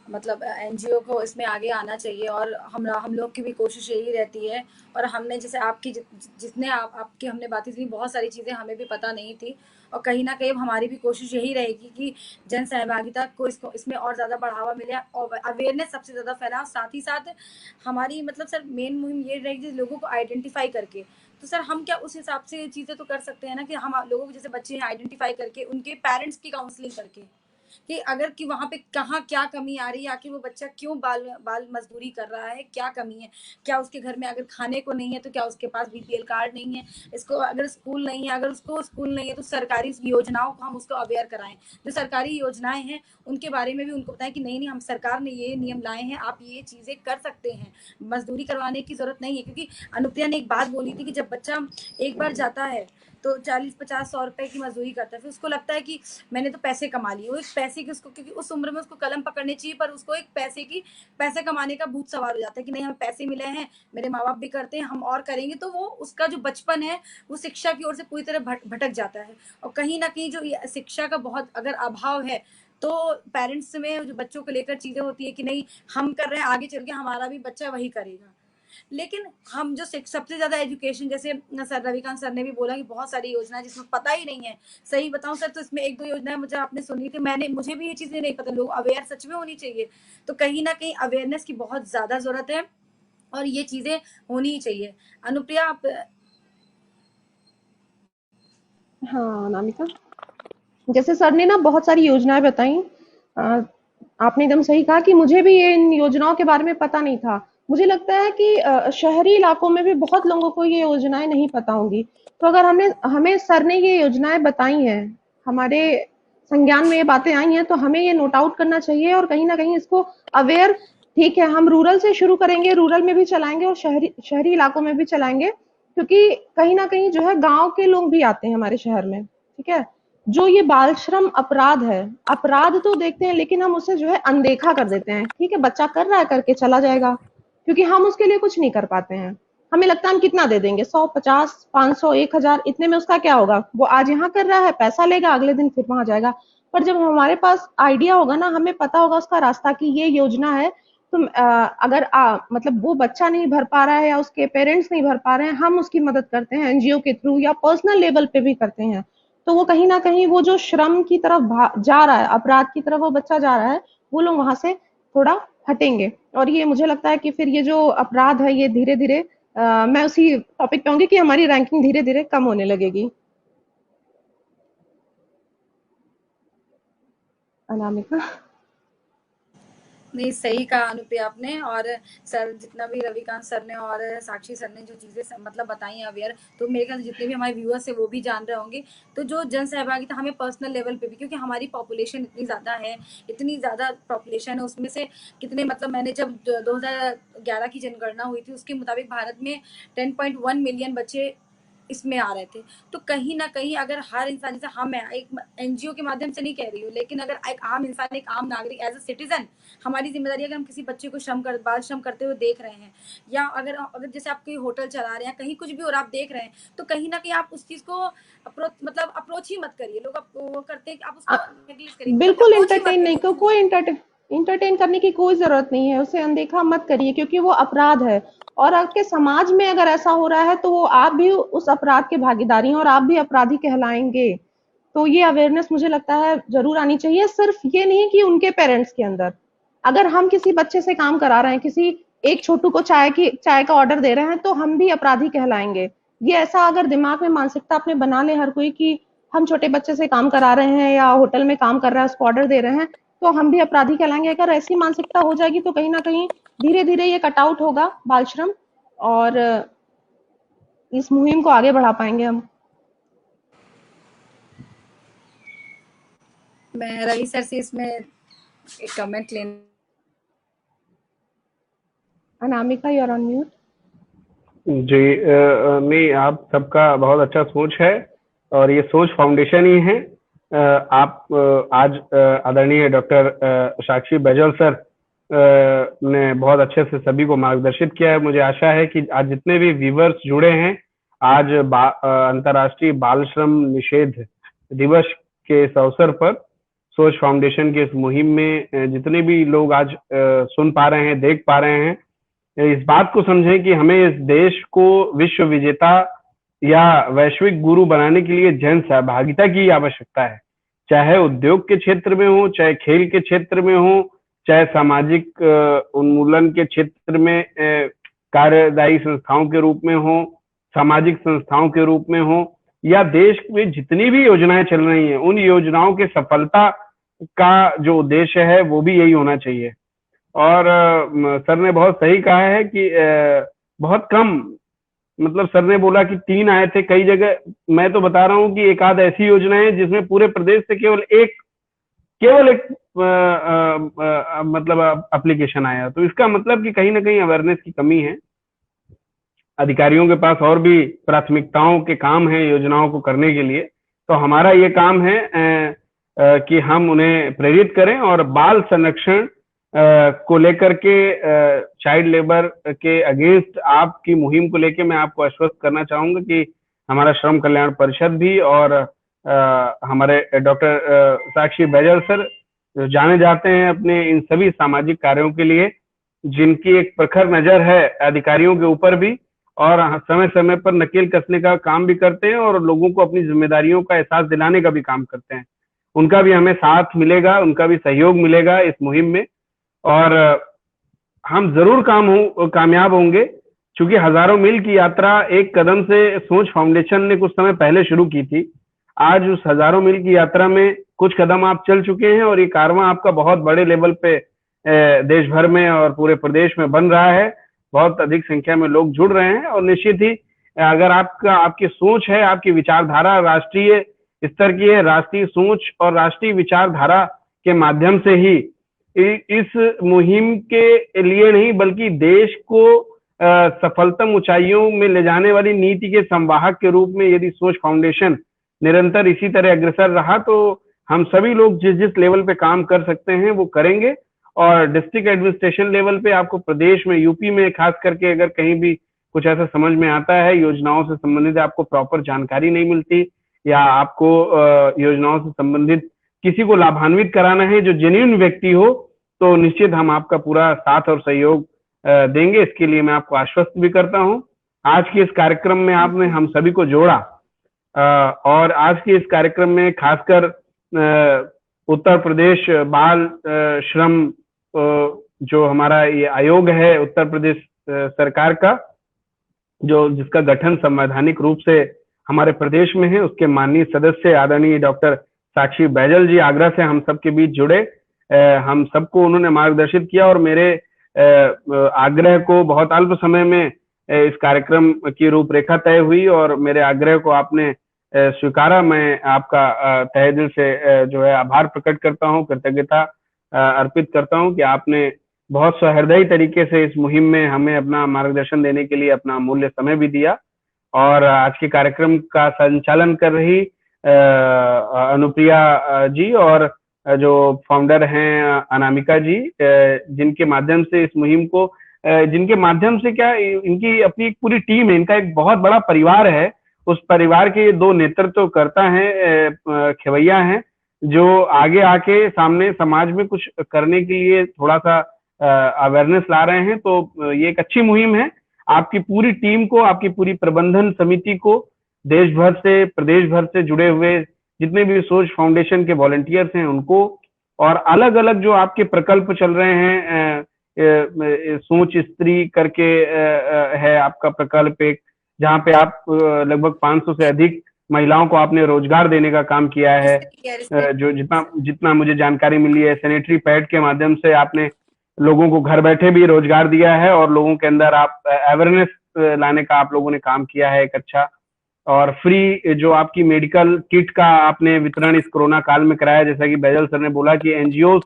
Speaker 2: मतलब एनजीओ को इसमें आगे आना चाहिए और हम लोग की भी कोशिश यही रहती है। और हमने जैसे आपकी जितने आपकी हमने बातें सुनी, बहुत सारी चीज़ें हमें भी पता नहीं थी और कहीं ना कहीं हमारी भी कोशिश यही रहेगी कि जन सहभागिता को इसमें और ज़्यादा बढ़ावा मिले और अवेयरनेस सबसे ज़्यादा फैला। साथ ही साथ हमारी मतलब सर मेन मुहिम ये रहेगी लोगों को आइडेंटिफाई करके। तो सर हम क्या उस हिसाब से चीज़ें तो कर सकते हैं ना कि हम लोगों को जैसे बच्चे हैं आइडेंटिफाई करके उनके पेरेंट्स की काउंसलिंग करके कि अगर कि वहाँ पे कहाँ क्या कमी आ रही है, आखिर वो बच्चा क्यों बाल मजदूरी कर रहा है, क्या कमी है, क्या उसके घर में अगर खाने को नहीं है तो क्या उसके पास बीपीएल कार्ड नहीं है, इसको अगर स्कूल नहीं है, अगर उसको स्कूल नहीं है तो सरकारी योजनाओं को हम उसको अवेयर कराएं। जो सरकारी योजनाएं हैं उनके बारे में भी उनको बताएं कि नहीं हम सरकार ने ये नियम लाए हैं, आप ये चीज़ें कर सकते हैं, मजदूरी करवाने की जरूरत नहीं है। क्योंकि अनुप्रिया ने एक बात बोली थी कि जब बच्चा एक बार जाता है तो 40-50-100 रुपए की मजदूरी करता है, फिर उसको लगता है कि मैंने तो पैसे कमा लिए। वो एक पैसे की उसको, क्योंकि उस उम्र में उसको कलम पकड़नी चाहिए, पर उसको एक पैसे कमाने का भूत सवार हो जाता है कि नहीं हमें पैसे मिले हैं, मेरे माँ बाप भी करते हैं, हम और करेंगे। तो वो उसका जो बचपन है वो शिक्षा की ओर से पूरी तरह भटक जाता है। और कहीं ना कहीं जो शिक्षा का बहुत अगर अभाव है तो पेरेंट्स में जो बच्चों को लेकर चीजें होती है कि नहीं हम कर रहे हैं, आगे चल के हमारा भी बच्चा वही करेगा। लेकिन हम जो सबसे ज्यादा एजुकेशन, जैसे सर रविकांत सर ने भी बोला कि बहुत सारी योजना जिसमें पता ही नहीं है। सही बताऊं सर तो इसमें 1-2 योजनाएं मुझे आपने सुनी थी, मुझे भी ये चीजें नहीं पता। लोग अवेयर सच में होनी चाहिए। तो कहीं ना कहीं अवेयरनेस की बहुत ज्यादा जरूरत है और ये चीजें होनी ही चाहिए। अनुप्रिया आप।
Speaker 6: हाँ अनामिका। जैसे सर ने ना बहुत सारी योजनाएं बताई, आपने एकदम सही कहा कि मुझे भी ये इन योजनाओं के बारे में पता नहीं था। मुझे लगता है कि शहरी इलाकों में भी बहुत लोगों को ये योजनाएं नहीं पता होंगी। तो अगर हमें सर ने ये योजनाएं बताई हैं, हमारे संज्ञान में ये बातें आई हैं, तो हमें ये नोट आउट करना चाहिए और कहीं ना कहीं इसको अवेयर, ठीक है हम रूरल से शुरू करेंगे, रूरल में भी चलाएंगे और शहरी शहरी इलाकों में भी चलाएंगे, क्योंकि कहीं ना कहीं जो है गांव के लोग भी आते हैं हमारे शहर में, ठीक है। जो ये बाल श्रम अपराध है, अपराध तो देखते हैं लेकिन हम उसे जो है अनदेखा कर देते हैं, ठीक है बच्चा कर रहा है करके चला जाएगा, क्योंकि हम उसके लिए कुछ नहीं कर पाते हैं। हमें लगता है हम कितना दे देंगे, 100, 50, 500, 1000, इतने में उसका क्या होगा, वो आज यहाँ कर रहा है पैसा लेगा, अगले दिन फिर वहां जाएगा। पर जब हमारे पास आइडिया होगा ना, हमें पता होगा उसका रास्ता की ये योजना है, तो अगर मतलब वो बच्चा नहीं भर पा रहा है या उसके पेरेंट्स नहीं भर पा रहे हैं, हम उसकी मदद करते हैं एनजीओ के थ्रू या पर्सनल लेवल पे भी करते हैं, तो वो कहीं ना कहीं वो जो श्रम की तरफ जा रहा है, अपराध की तरफ वो बच्चा जा रहा है, वो लोग वहां से थोड़ा हटेंगे। और ये मुझे लगता है कि फिर ये जो अपराध है ये धीरे धीरे, मैं उसी टॉपिक पे आऊंगी कि हमारी रैंकिंग धीरे धीरे कम होने लगेगी। अनामिका।
Speaker 2: नहीं, सही कहा अनुप्रिया आपने। और सर जितना भी रविकांत सर ने और साक्षी सर ने जो चीजें मतलब बताई हैं अवेयर, तो मेरे ख्याल जितने भी हमारे व्यूअर्स है वो भी जान रहे होंगे। तो जो जन सहभागिता हमें पर्सनल लेवल पे भी, क्योंकि हमारी पॉपुलेशन इतनी ज्यादा है, इतनी ज्यादा पॉपुलेशन है, उसमें से कितने मतलब मैंने जब 2011 की जनगणना हुई थी उसके मुताबिक भारत में 10.1 मिलियन बच्चे इसमें आ रहे थे। तो कहीं ना कहीं अगर हर इंसान, जैसे हम एक एनजीओ के माध्यम से नहीं कह रही हूँ, लेकिन अगर एक आम इंसान, एक आम नागरिक, एज अ सिटीजन हमारी जिम्मेदारी है, अगर हम किसी बच्चे को बाल श्रम करते हुए देख रहे हैं, या अगर जैसे आप कोई होटल चला रहे हैं, कहीं कुछ भी और आप देख रहे हैं, तो कहीं ना कहीं आप उस चीज को अप्रोच ही मत करिए। लोग वो करते हैं कि आप उसको नेगलेक्ट करिए,
Speaker 6: बिल्कुल
Speaker 2: approach ही मत
Speaker 6: एंटरटेन नहीं
Speaker 2: करिए।
Speaker 6: कोई इंटरटेन करने की कोई जरूरत नहीं है, उसे अनदेखा मत करिए क्योंकि वो अपराध है। और आपके समाज में अगर ऐसा हो रहा है तो वो आप भी उस अपराध के भागीदारी हैं और आप भी अपराधी कहलाएंगे। तो ये अवेयरनेस मुझे लगता है जरूर आनी चाहिए, सिर्फ ये नहीं कि उनके पेरेंट्स के अंदर। अगर हम किसी बच्चे से काम करा रहे हैं, किसी एक छोटू को चाय का ऑर्डर दे रहे हैं, तो हम भी अपराधी कहलाएंगे। ये ऐसा अगर दिमाग में मानसिकता अपने बना ले हर कोई कि हम छोटे बच्चे से काम करा रहे हैं या होटल में काम कर रहा है उसको ऑर्डर दे रहे हैं, तो हम भी अपराधी कहलाएंगे। अगर ऐसी मानसिकता हो जाएगी तो कहीं ना कहीं धीरे धीरे ये कट आउट होगा बाल श्रम, और इस मुहिम को आगे बढ़ा पाएंगे हम।
Speaker 2: मैं रवि सर से इसमें एक कमेंट लेना।
Speaker 6: Anamika, you are on mute.
Speaker 8: जी नहीं, आप सबका बहुत अच्छा सोच है और ये सोच फाउंडेशन ही है। आप आज आदरणीय डॉक्टर साक्षी बैजल सर ने बहुत अच्छे से सभी को मार्गदर्शित किया है। मुझे आशा है कि आज जितने भी व्यूवर्स जुड़े हैं, आज अंतर्राष्ट्रीय बाल श्रम निषेध दिवस के इस अवसर पर सोच फाउंडेशन की इस मुहिम में जितने भी लोग आज सुन पा रहे हैं, देख पा रहे हैं, इस बात को समझें कि हमें इस देश को विश्व विजेता या वैश्विक गुरु बनाने के लिए जन सहभागिता की आवश्यकता है। चाहे उद्योग के क्षेत्र में हो, चाहे खेल के क्षेत्र में हो, चाहे सामाजिक उन्मूलन के क्षेत्र में कार्यदायी संस्थाओं के रूप में हो, सामाजिक संस्थाओं के रूप में हो, या देश में जितनी भी योजनाएं चल रही हैं, उन योजनाओं के सफलता का जो उद्देश्य है वो भी यही होना चाहिए। और सर ने बहुत सही कहा है कि बहुत कम, मतलब सर ने बोला कि 3 आए थे, कई जगह मैं तो बता रहा हूँ कि एक आध ऐसी योजना है जिसमें पूरे प्रदेश से केवल एक मतलब एप्लीकेशन आया। तो इसका मतलब कि कहीं ना कहीं अवेयरनेस की कमी है। अधिकारियों के पास और भी प्राथमिकताओं के काम हैं योजनाओं को करने के लिए, तो हमारा ये काम है कि हम उन्हें प्रेरित करें और बाल संरक्षण को लेकर के, चाइल्ड लेबर के अगेंस्ट आपकी मुहिम को लेकर मैं आपको आश्वस्त करना चाहूंगा कि हमारा श्रम कल्याण परिषद भी और हमारे डॉक्टर साक्षी बैजल सर जो जाने जाते हैं अपने इन सभी सामाजिक कार्यों के लिए, जिनकी एक प्रखर नजर है अधिकारियों के ऊपर भी, और समय समय पर नकेल कसने का काम भी करते हैं और लोगों को अपनी जिम्मेदारियों का एहसास दिलाने का भी काम करते हैं। उनका भी हमें साथ मिलेगा, उनका भी सहयोग मिलेगा इस मुहिम में, और हम जरूर कामयाब होंगे। क्योंकि हजारों मील की यात्रा एक कदम से सोच फाउंडेशन ने कुछ समय पहले शुरू की थी। आज उस हजारों मील की यात्रा में कुछ कदम आप चल चुके हैं और ये कारवां आपका बहुत बड़े लेवल पे देश भर में और पूरे प्रदेश में बन रहा है। बहुत अधिक संख्या में लोग जुड़ रहे हैं और निश्चित ही अगर आपकी सोच है, आपकी विचारधारा राष्ट्रीय स्तर की है, राष्ट्रीय सोच और राष्ट्रीय विचारधारा के माध्यम से ही इस मुहिम के लिए नहीं बल्कि देश को सफलतम ऊंचाइयों में ले जाने वाली नीति के संवाहक के रूप में यदि सोच फाउंडेशन निरंतर इसी तरह अग्रसर रहा तो हम सभी लोग जिस जिस लेवल पे काम कर सकते हैं वो करेंगे। और डिस्ट्रिक्ट एडमिनिस्ट्रेशन लेवल पे आपको प्रदेश में, यूपी में खास करके अगर कहीं भी कुछ ऐसा समझ में आता है, योजनाओं से संबंधित आपको प्रॉपर जानकारी नहीं मिलती या आपको योजनाओं से संबंधित किसी को लाभान्वित कराना है जो जेन्युइन व्यक्ति हो, तो निश्चित हम आपका पूरा साथ और सहयोग देंगे। इसके लिए मैं आपको आश्वस्त भी करता हूं। आज के इस कार्यक्रम में आपने हम सभी को जोड़ा और आज के इस कार्यक्रम में खासकर उत्तर प्रदेश बाल श्रम जो हमारा ये आयोग है उत्तर प्रदेश सरकार का, जो जिसका गठन संवैधानिक रूप से हमारे प्रदेश में है, उसके माननीय सदस्य आदरणीय डॉक्टर साक्षी बैजल जी आगरा से हम सबके बीच जुड़े। हम सबको उन्होंने मार्गदर्शित किया और मेरे आग्रह को बहुत अल्प समय में इस कार्यक्रम की रूपरेखा तय हुई और मेरे आग्रह को आपने स्वीकारा। मैं आपका तहे दिल से जो है आभार प्रकट करता हूं, कृतज्ञता अर्पित करता हूं कि आपने बहुत सहृदयी तरीके से इस मुहिम में हमें अपना मार्गदर्शन देने के लिए अपना अमूल्य समय भी दिया। और आज के कार्यक्रम का संचालन कर रही अनुप्रिया जी और जो फाउंडर हैं अनामिका जी, जिनके माध्यम से इस मुहिम को, जिनके माध्यम से क्या इनकी अपनी एक पूरी टीम है, इनका एक बहुत बड़ा परिवार है। उस परिवार के दो नेतृत्व करता है खेवैया हैं जो आगे आके सामने समाज में कुछ करने के लिए थोड़ा सा अवेयरनेस ला रहे हैं। तो ये एक अच्छी मुहिम है। आपकी पूरी टीम को, आपकी पूरी प्रबंधन समिति को, देश भर से प्रदेश भर से जुड़े हुए जितने भी सोच फाउंडेशन के वॉलंटियर्स हैं उनको, और अलग अलग जो आपके प्रकल्प चल रहे हैं, सोच स्त्री करके है आपका प्रकल्प एक, जहाँ पे आप लगभग 500 से अधिक महिलाओं को आपने रोजगार देने का काम किया है। जो जितना मुझे जानकारी मिली है, सैनिटरी पैड के माध्यम से आपने लोगों को घर बैठे भी रोजगार दिया है और लोगों के अंदर आप अवेयरनेस लाने का आप लोगों ने काम किया है एक अच्छा। और फ्री जो आपकी मेडिकल किट का आपने वितरण इस कोरोना काल में कराया, जैसा कि बैजल सर ने बोला कि एनजीओ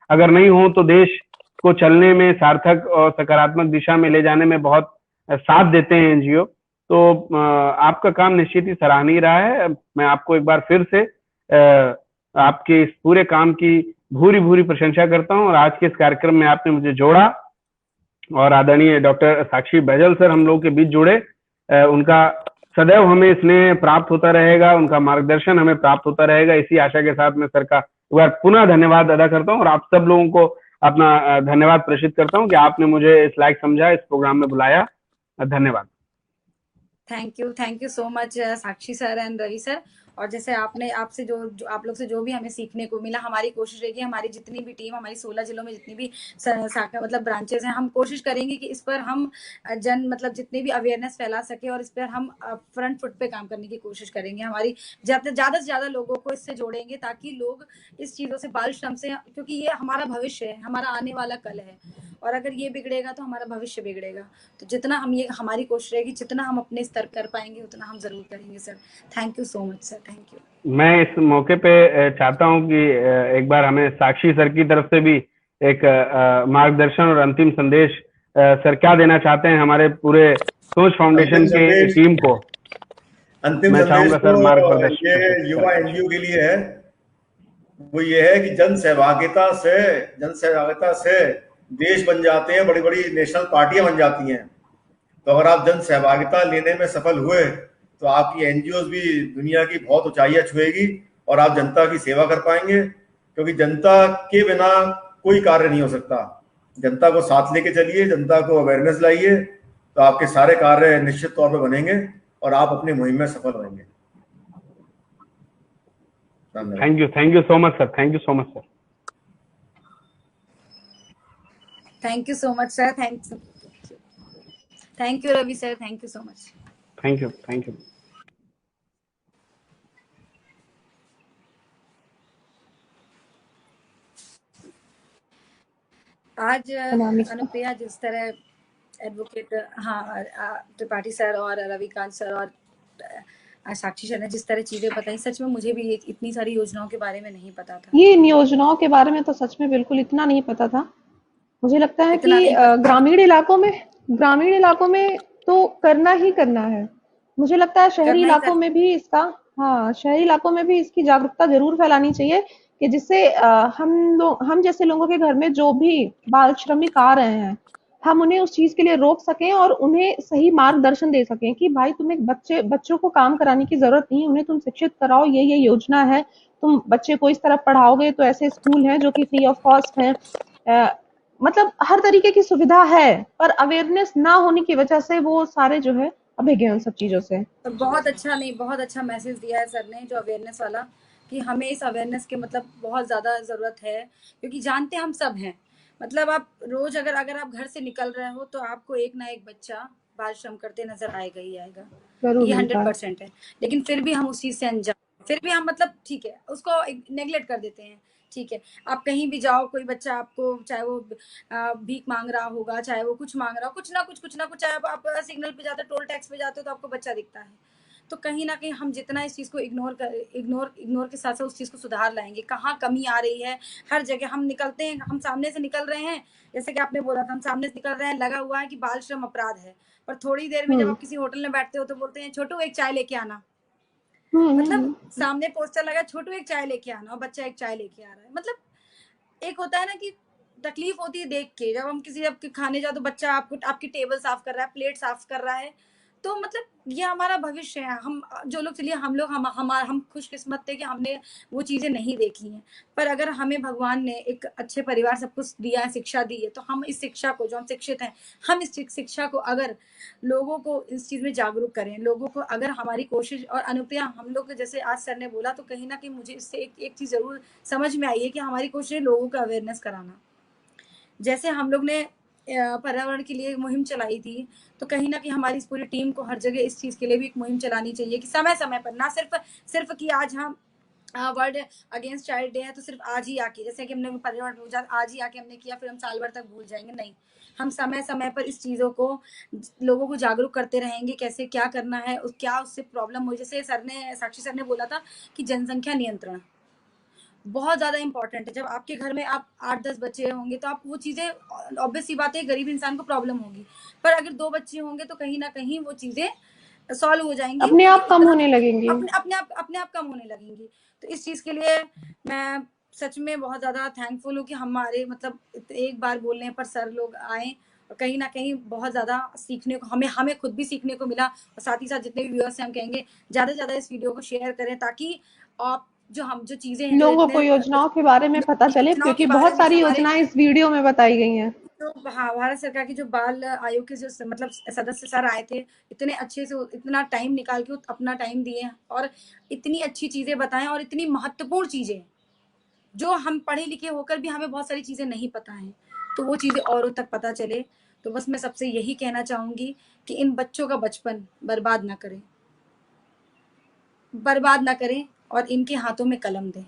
Speaker 8: अगर नहीं हो तो देश को चलने में, सार्थक और सकारात्मक दिशा में ले जाने में बहुत साथ देते हैं एनजीओ। तो आपका काम निश्चित ही सराहनीय रहा है। मैं आपको एक बार फिर से आपके इस पूरे काम की भूरी भूरी प्रशंसा करता हूं। और आज के इस कार्यक्रम में आपने मुझे जोड़ा और आदरणीय डॉक्टर साक्षी बैजल सर हम लोगों के बीच जुड़े। उनका सदैव हमें स्नेह प्राप्त होता रहेगा, उनका मार्गदर्शन हमें प्राप्त होता रहेगा। इसी आशा के साथ मैं सर का एक बार पुनः धन्यवाद अदा करता हूं और आप सब लोगों को अपना धन्यवाद प्रेषित करता हूं कि आपने मुझे इस लायक समझा, इस प्रोग्राम में बुलाया। धन्यवाद।
Speaker 2: Thank you so much Sakshi sir and Ravi sir. और जैसे आपसे जो आप लोग से जो भी हमें सीखने को मिला, हमारी कोशिश रहेगी, हमारी जितनी भी टीम, हमारी 16 जिलों में जितनी भी शाखा मतलब ब्रांचेस हैं, हम कोशिश करेंगे कि इस पर हम जितनी भी अवेयरनेस फैला सके और इस पर हम फ्रंट फुट पे काम करने की कोशिश करेंगे। हमारी ज़्यादा से ज़्यादा लोगों को इससे जोड़ेंगे ताकि लोग इस चीज़ों से, बाल श्रम से, क्योंकि ये हमारा भविष्य है, हमारा आने वाला कल है, और अगर ये बिगड़ेगा तो हमारा भविष्य बिगड़ेगा। तो जितना हम ये हमारी कोशिश रहेगी, जितना हम अपने स्तर कर पाएंगे उतना हम जरूर करेंगे sir. Thank you so much sir. Thank you.
Speaker 8: मैं इस मौके पे चाहता हूं कि एक बार हमें साक्षी सर की तरफ से भी एक मार्गदर्शन और अंतिम संदेश सर क्या देना चाहते हैं हमारे पूरे सोच फाउंडेशन के टीम को।
Speaker 5: अंतिम संदेश तो ये युवा एनजीओ के लिए है, वो ये है कि जन सहभागिता से देश बन जाते हैं, बड़ी बड़ी नेशनल पार्टियां बन जाती हैं। तो अगर आप जन सहभागिता लेने में सफल हुए तो आपकी एनजीओ भी दुनिया की बहुत ऊंचाइयां छुएगी और आप जनता की सेवा कर पाएंगे, क्योंकि जनता के बिना कोई कार्य नहीं हो सकता। जनता को साथ लेके चलिए, जनता को अवेयरनेस लाइए, तो आपके सारे कार्य निश्चित तौर पर बनेंगे और आप अपनी मुहिम में सफल होंगे।
Speaker 8: Thank you so much sir. Thank you so much sir.
Speaker 2: Thank you so much sir. Thank you Ravi sir. Thank you so much.
Speaker 8: Thank you.
Speaker 2: आज
Speaker 6: अनामिका।
Speaker 2: अनुप्रिया जिस तरह एडवोकेट त्रिपाठी सर और रविकांत सर और साक्षी सर ने जिस तरह चीजें बताई, सच में मुझे भी इतनी सारी योजनाओं के बारे में नहीं पता था।
Speaker 6: ये इन योजनाओं के बारे में तो सच में बिल्कुल इतना नहीं पता था। मुझे लगता है
Speaker 2: इतना
Speaker 6: कि
Speaker 2: नहीं पता।
Speaker 6: ग्रामीण इलाकों में तो करना ही करना है। मुझे लगता है शहरी
Speaker 2: करना ही
Speaker 6: इलाकों में भी इसका शहरी इलाकों में भी इसकी जागरूकता ज़रूर फैलानी चाहिए कि जिससे हम जैसे लोगों के घर में जो भी बाल श्रमिक आ रहे हैं, हम उन्हें उस चीज़ के लिए रोक सकें और उन्हें सही मार्गदर्शन दे सकें कि भाई तुम्हें बच्चों को काम कराने की ज़रूरत नहीं है, उन्हें तुम शिक्षित कराओ, ये योजना है, तुम बच्चे को इस तरफ पढ़ाओगे तो ऐसे स्कूल हैं जो कि फ्री ऑफ कॉस्ट हैं। मतलब हर तरीके की सुविधा है, पर अवेयरनेस ना होने की वजह से वो सारे जो है अभिज्ञ हैं उन सब चीजों से।
Speaker 2: तो बहुत अच्छा मैसेज दिया है सर ने, जो अवेयरनेस वाला, कि हमें इस अवेयरनेस के मतलब बहुत ज़्यादा ज़रूरत है, क्योंकि जानते हम सब हैं। मतलब आप रोज अगर आप घर से निकल रहे हो तो आपको एक ना एक बच्चा बाल श्रम करते नजर आएगा ही आएगा,
Speaker 6: जरूर
Speaker 2: ये
Speaker 6: मिलता है।
Speaker 2: 100% है। लेकिन फिर भी हम उस चीज़ से अनजान, फिर भी हम मतलब ठीक है उसको नेग्लेक्ट कर देते हैं। ठीक है, आप कहीं भी जाओ, कोई बच्चा आपको, चाहे वो भीख मांग रहा होगा, चाहे वो कुछ मांग रहा हो, कुछ ना कुछ, चाहे आप सिग्नल पे जाते हो, टोल टैक्स पे जाते हो, तो आपको बच्चा दिखता है। तो कहीं ना कहीं हम जितना इस चीज़ को इग्नोर के साथ साथ उस चीज़ को सुधार लाएंगे। कहाँ कमी आ रही है, हर जगह हम निकलते हैं, हम सामने से निकल रहे हैं, जैसे कि आपने बोला था, हम सामने से निकल रहे हैं, लगा हुआ है कि बाल श्रम अपराध है, पर थोड़ी देर में जब
Speaker 6: हम्म
Speaker 2: आप किसी होटल में बैठते हो तो बोलते हैं छोटू एक चाय लेके आना।
Speaker 6: हम्म
Speaker 2: मतलब सामने पोस्टर लगा, छोटू एक चाय लेके आना, और बच्चा एक चाय लेके आ रहा है। मतलब एक होता है ना कि तकलीफ होती है देख के, जब हम किसी आपके खाने जाओ तो बच्चा आपकी टेबल साफ कर रहा है, प्लेट साफ कर रहा है, तो मतलब ये हमारा भविष्य है। हम जो लोग, चलिए हम खुशकिस्मत थे कि हमने वो चीजें नहीं देखी हैं, पर अगर हमें भगवान ने एक अच्छे परिवार सब कुछ दिया है, शिक्षा दी है, तो हम इस शिक्षा को, जो हम शिक्षित हैं, हम इस शिक्षा को अगर लोगों को इस चीज में जागरूक करें, लोगों को अगर हमारी कोशिश, और अनुप्रिया हम लोग जैसे आज सर ने बोला, तो कहीं ना कहीं मुझे इससे एक चीज जरूर समझ में आई है कि हमारी कोशिश है लोगों का अवेयरनेस कराना। जैसे हम लोग ने पर्यावरण के लिए मुहिम चलाई थी, तो कहीं ना कहीं हमारी इस पूरी टीम को हर जगह इस चीज के लिए भी एक मुहिम चलानी चाहिए कि समय समय पर, ना सिर्फ कि आज हम वर्ल्ड अगेंस्ट चाइल्ड डे है तो सिर्फ आज ही आके, जैसे कि हमने पर्यावरण पूजा आज ही आके हमने किया, फिर हम साल भर तक भूल जाएंगे, नहीं। हम समय समय पर इस चीजों को, लोगों को जागरूक करते रहेंगे, कैसे क्या करना है, क्या उससे प्रॉब्लम हो। जैसे साक्षी सर ने बोला था कि जनसंख्या नियंत्रण बहुत ज्यादा इंपॉर्टेंट है। जब आपके घर में आप 8-10 बच्चे होंगे तो आप वो चीजें, ऑब्वियस सी बात है, गरीब इंसान को प्रॉब्लम होगी, पर अगर 2 बच्चे होंगे तो कहीं ना कहीं वो चीजें सॉल्व हो जाएंगी,
Speaker 6: अपने
Speaker 2: क्योंकि
Speaker 6: आप कम
Speaker 2: इतना
Speaker 6: होने लगेंगी।
Speaker 2: अपने आप कम होने लगेंगी। तो इस चीज के लिए मैं सच में बहुत ज्यादा थैंकफुल हूँ कि हमारे मतलब एक बार बोलने पर सर लोग आए, और कहीं ना कहीं बहुत ज्यादा सीखने को हमें खुद भी सीखने को मिला, और साथ ही साथ जितने भी व्यूअर्स हैं, हम कहेंगे ज्यादा से ज्यादा इस वीडियो को शेयर करें, ताकि आप जो चीजें हैं, जो
Speaker 6: लोगों को
Speaker 2: इतने
Speaker 6: योजनाओं के बारे में पता चले,
Speaker 2: योजनाओं के
Speaker 6: क्योंकि
Speaker 2: बारे
Speaker 6: बहुत
Speaker 2: में
Speaker 6: सारी
Speaker 2: हमारे
Speaker 6: योजनाएं इस वीडियो में बताई गई हैं।
Speaker 2: जो भारत सरकार की जो बाल आयोग के जो मतलब सदस्य सर आए थे, इतने अच्छे से, इतना टाइम निकाल के अपना टाइम दिए, और इतनी अच्छी चीजें बताएं, और इतनी महत्वपूर्ण चीजें जो हम पढ़े लिखे होकर भी हमें बहुत सारी चीजें नहीं पता है, तो वो चीजें औरों तक पता चले। तो बस मैं सबसे यही कहना चाहूंगी कि इन बच्चों का बचपन बर्बाद ना करें और इनके हाथों में कलम दें।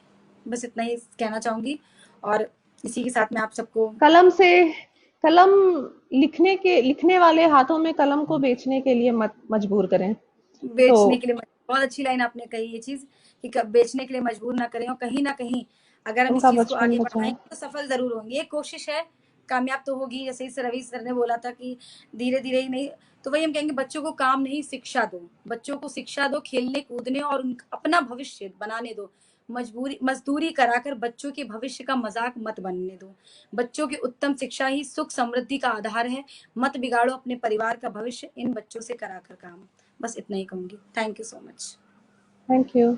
Speaker 2: बस इतना ही कहना चाहूंगी, और इसी के साथ मैं आप सबको
Speaker 6: कलम लिखने वाले हाथों में कलम को बेचने के लिए मत मजबूर करें। तो
Speaker 2: बेचने के लिए बहुत अच्छी लाइन आपने कही ये चीज, कि बेचने के लिए मजबूर ना करें, और कहीं ना कहीं अगर हम इस
Speaker 6: उनका
Speaker 2: चीज को
Speaker 6: बचपन
Speaker 2: आगे
Speaker 6: बचाएं।
Speaker 2: बढ़ाएंगे तो सफल जरूर होंगे। ये कोशिश है, कामयाब तो होगी। जैसे इस रवि सर ने बोला था कि धीरे धीरे ही नहीं, तो वही हम कहेंगे, बच्चों को काम नहीं शिक्षा दो, बच्चों को शिक्षा दो, खेलने कूदने और अपना भविष्य बनाने दो। मजदूरी कराकर बच्चों के भविष्य का मजाक मत बनने दो। बच्चों की उत्तम शिक्षा ही सुख समृद्धि का आधार है। मत बिगाड़ो अपने परिवार का भविष्य इन बच्चों से कराकर काम। बस इतना ही कहूंगी। Thank you so much.
Speaker 6: Thank you.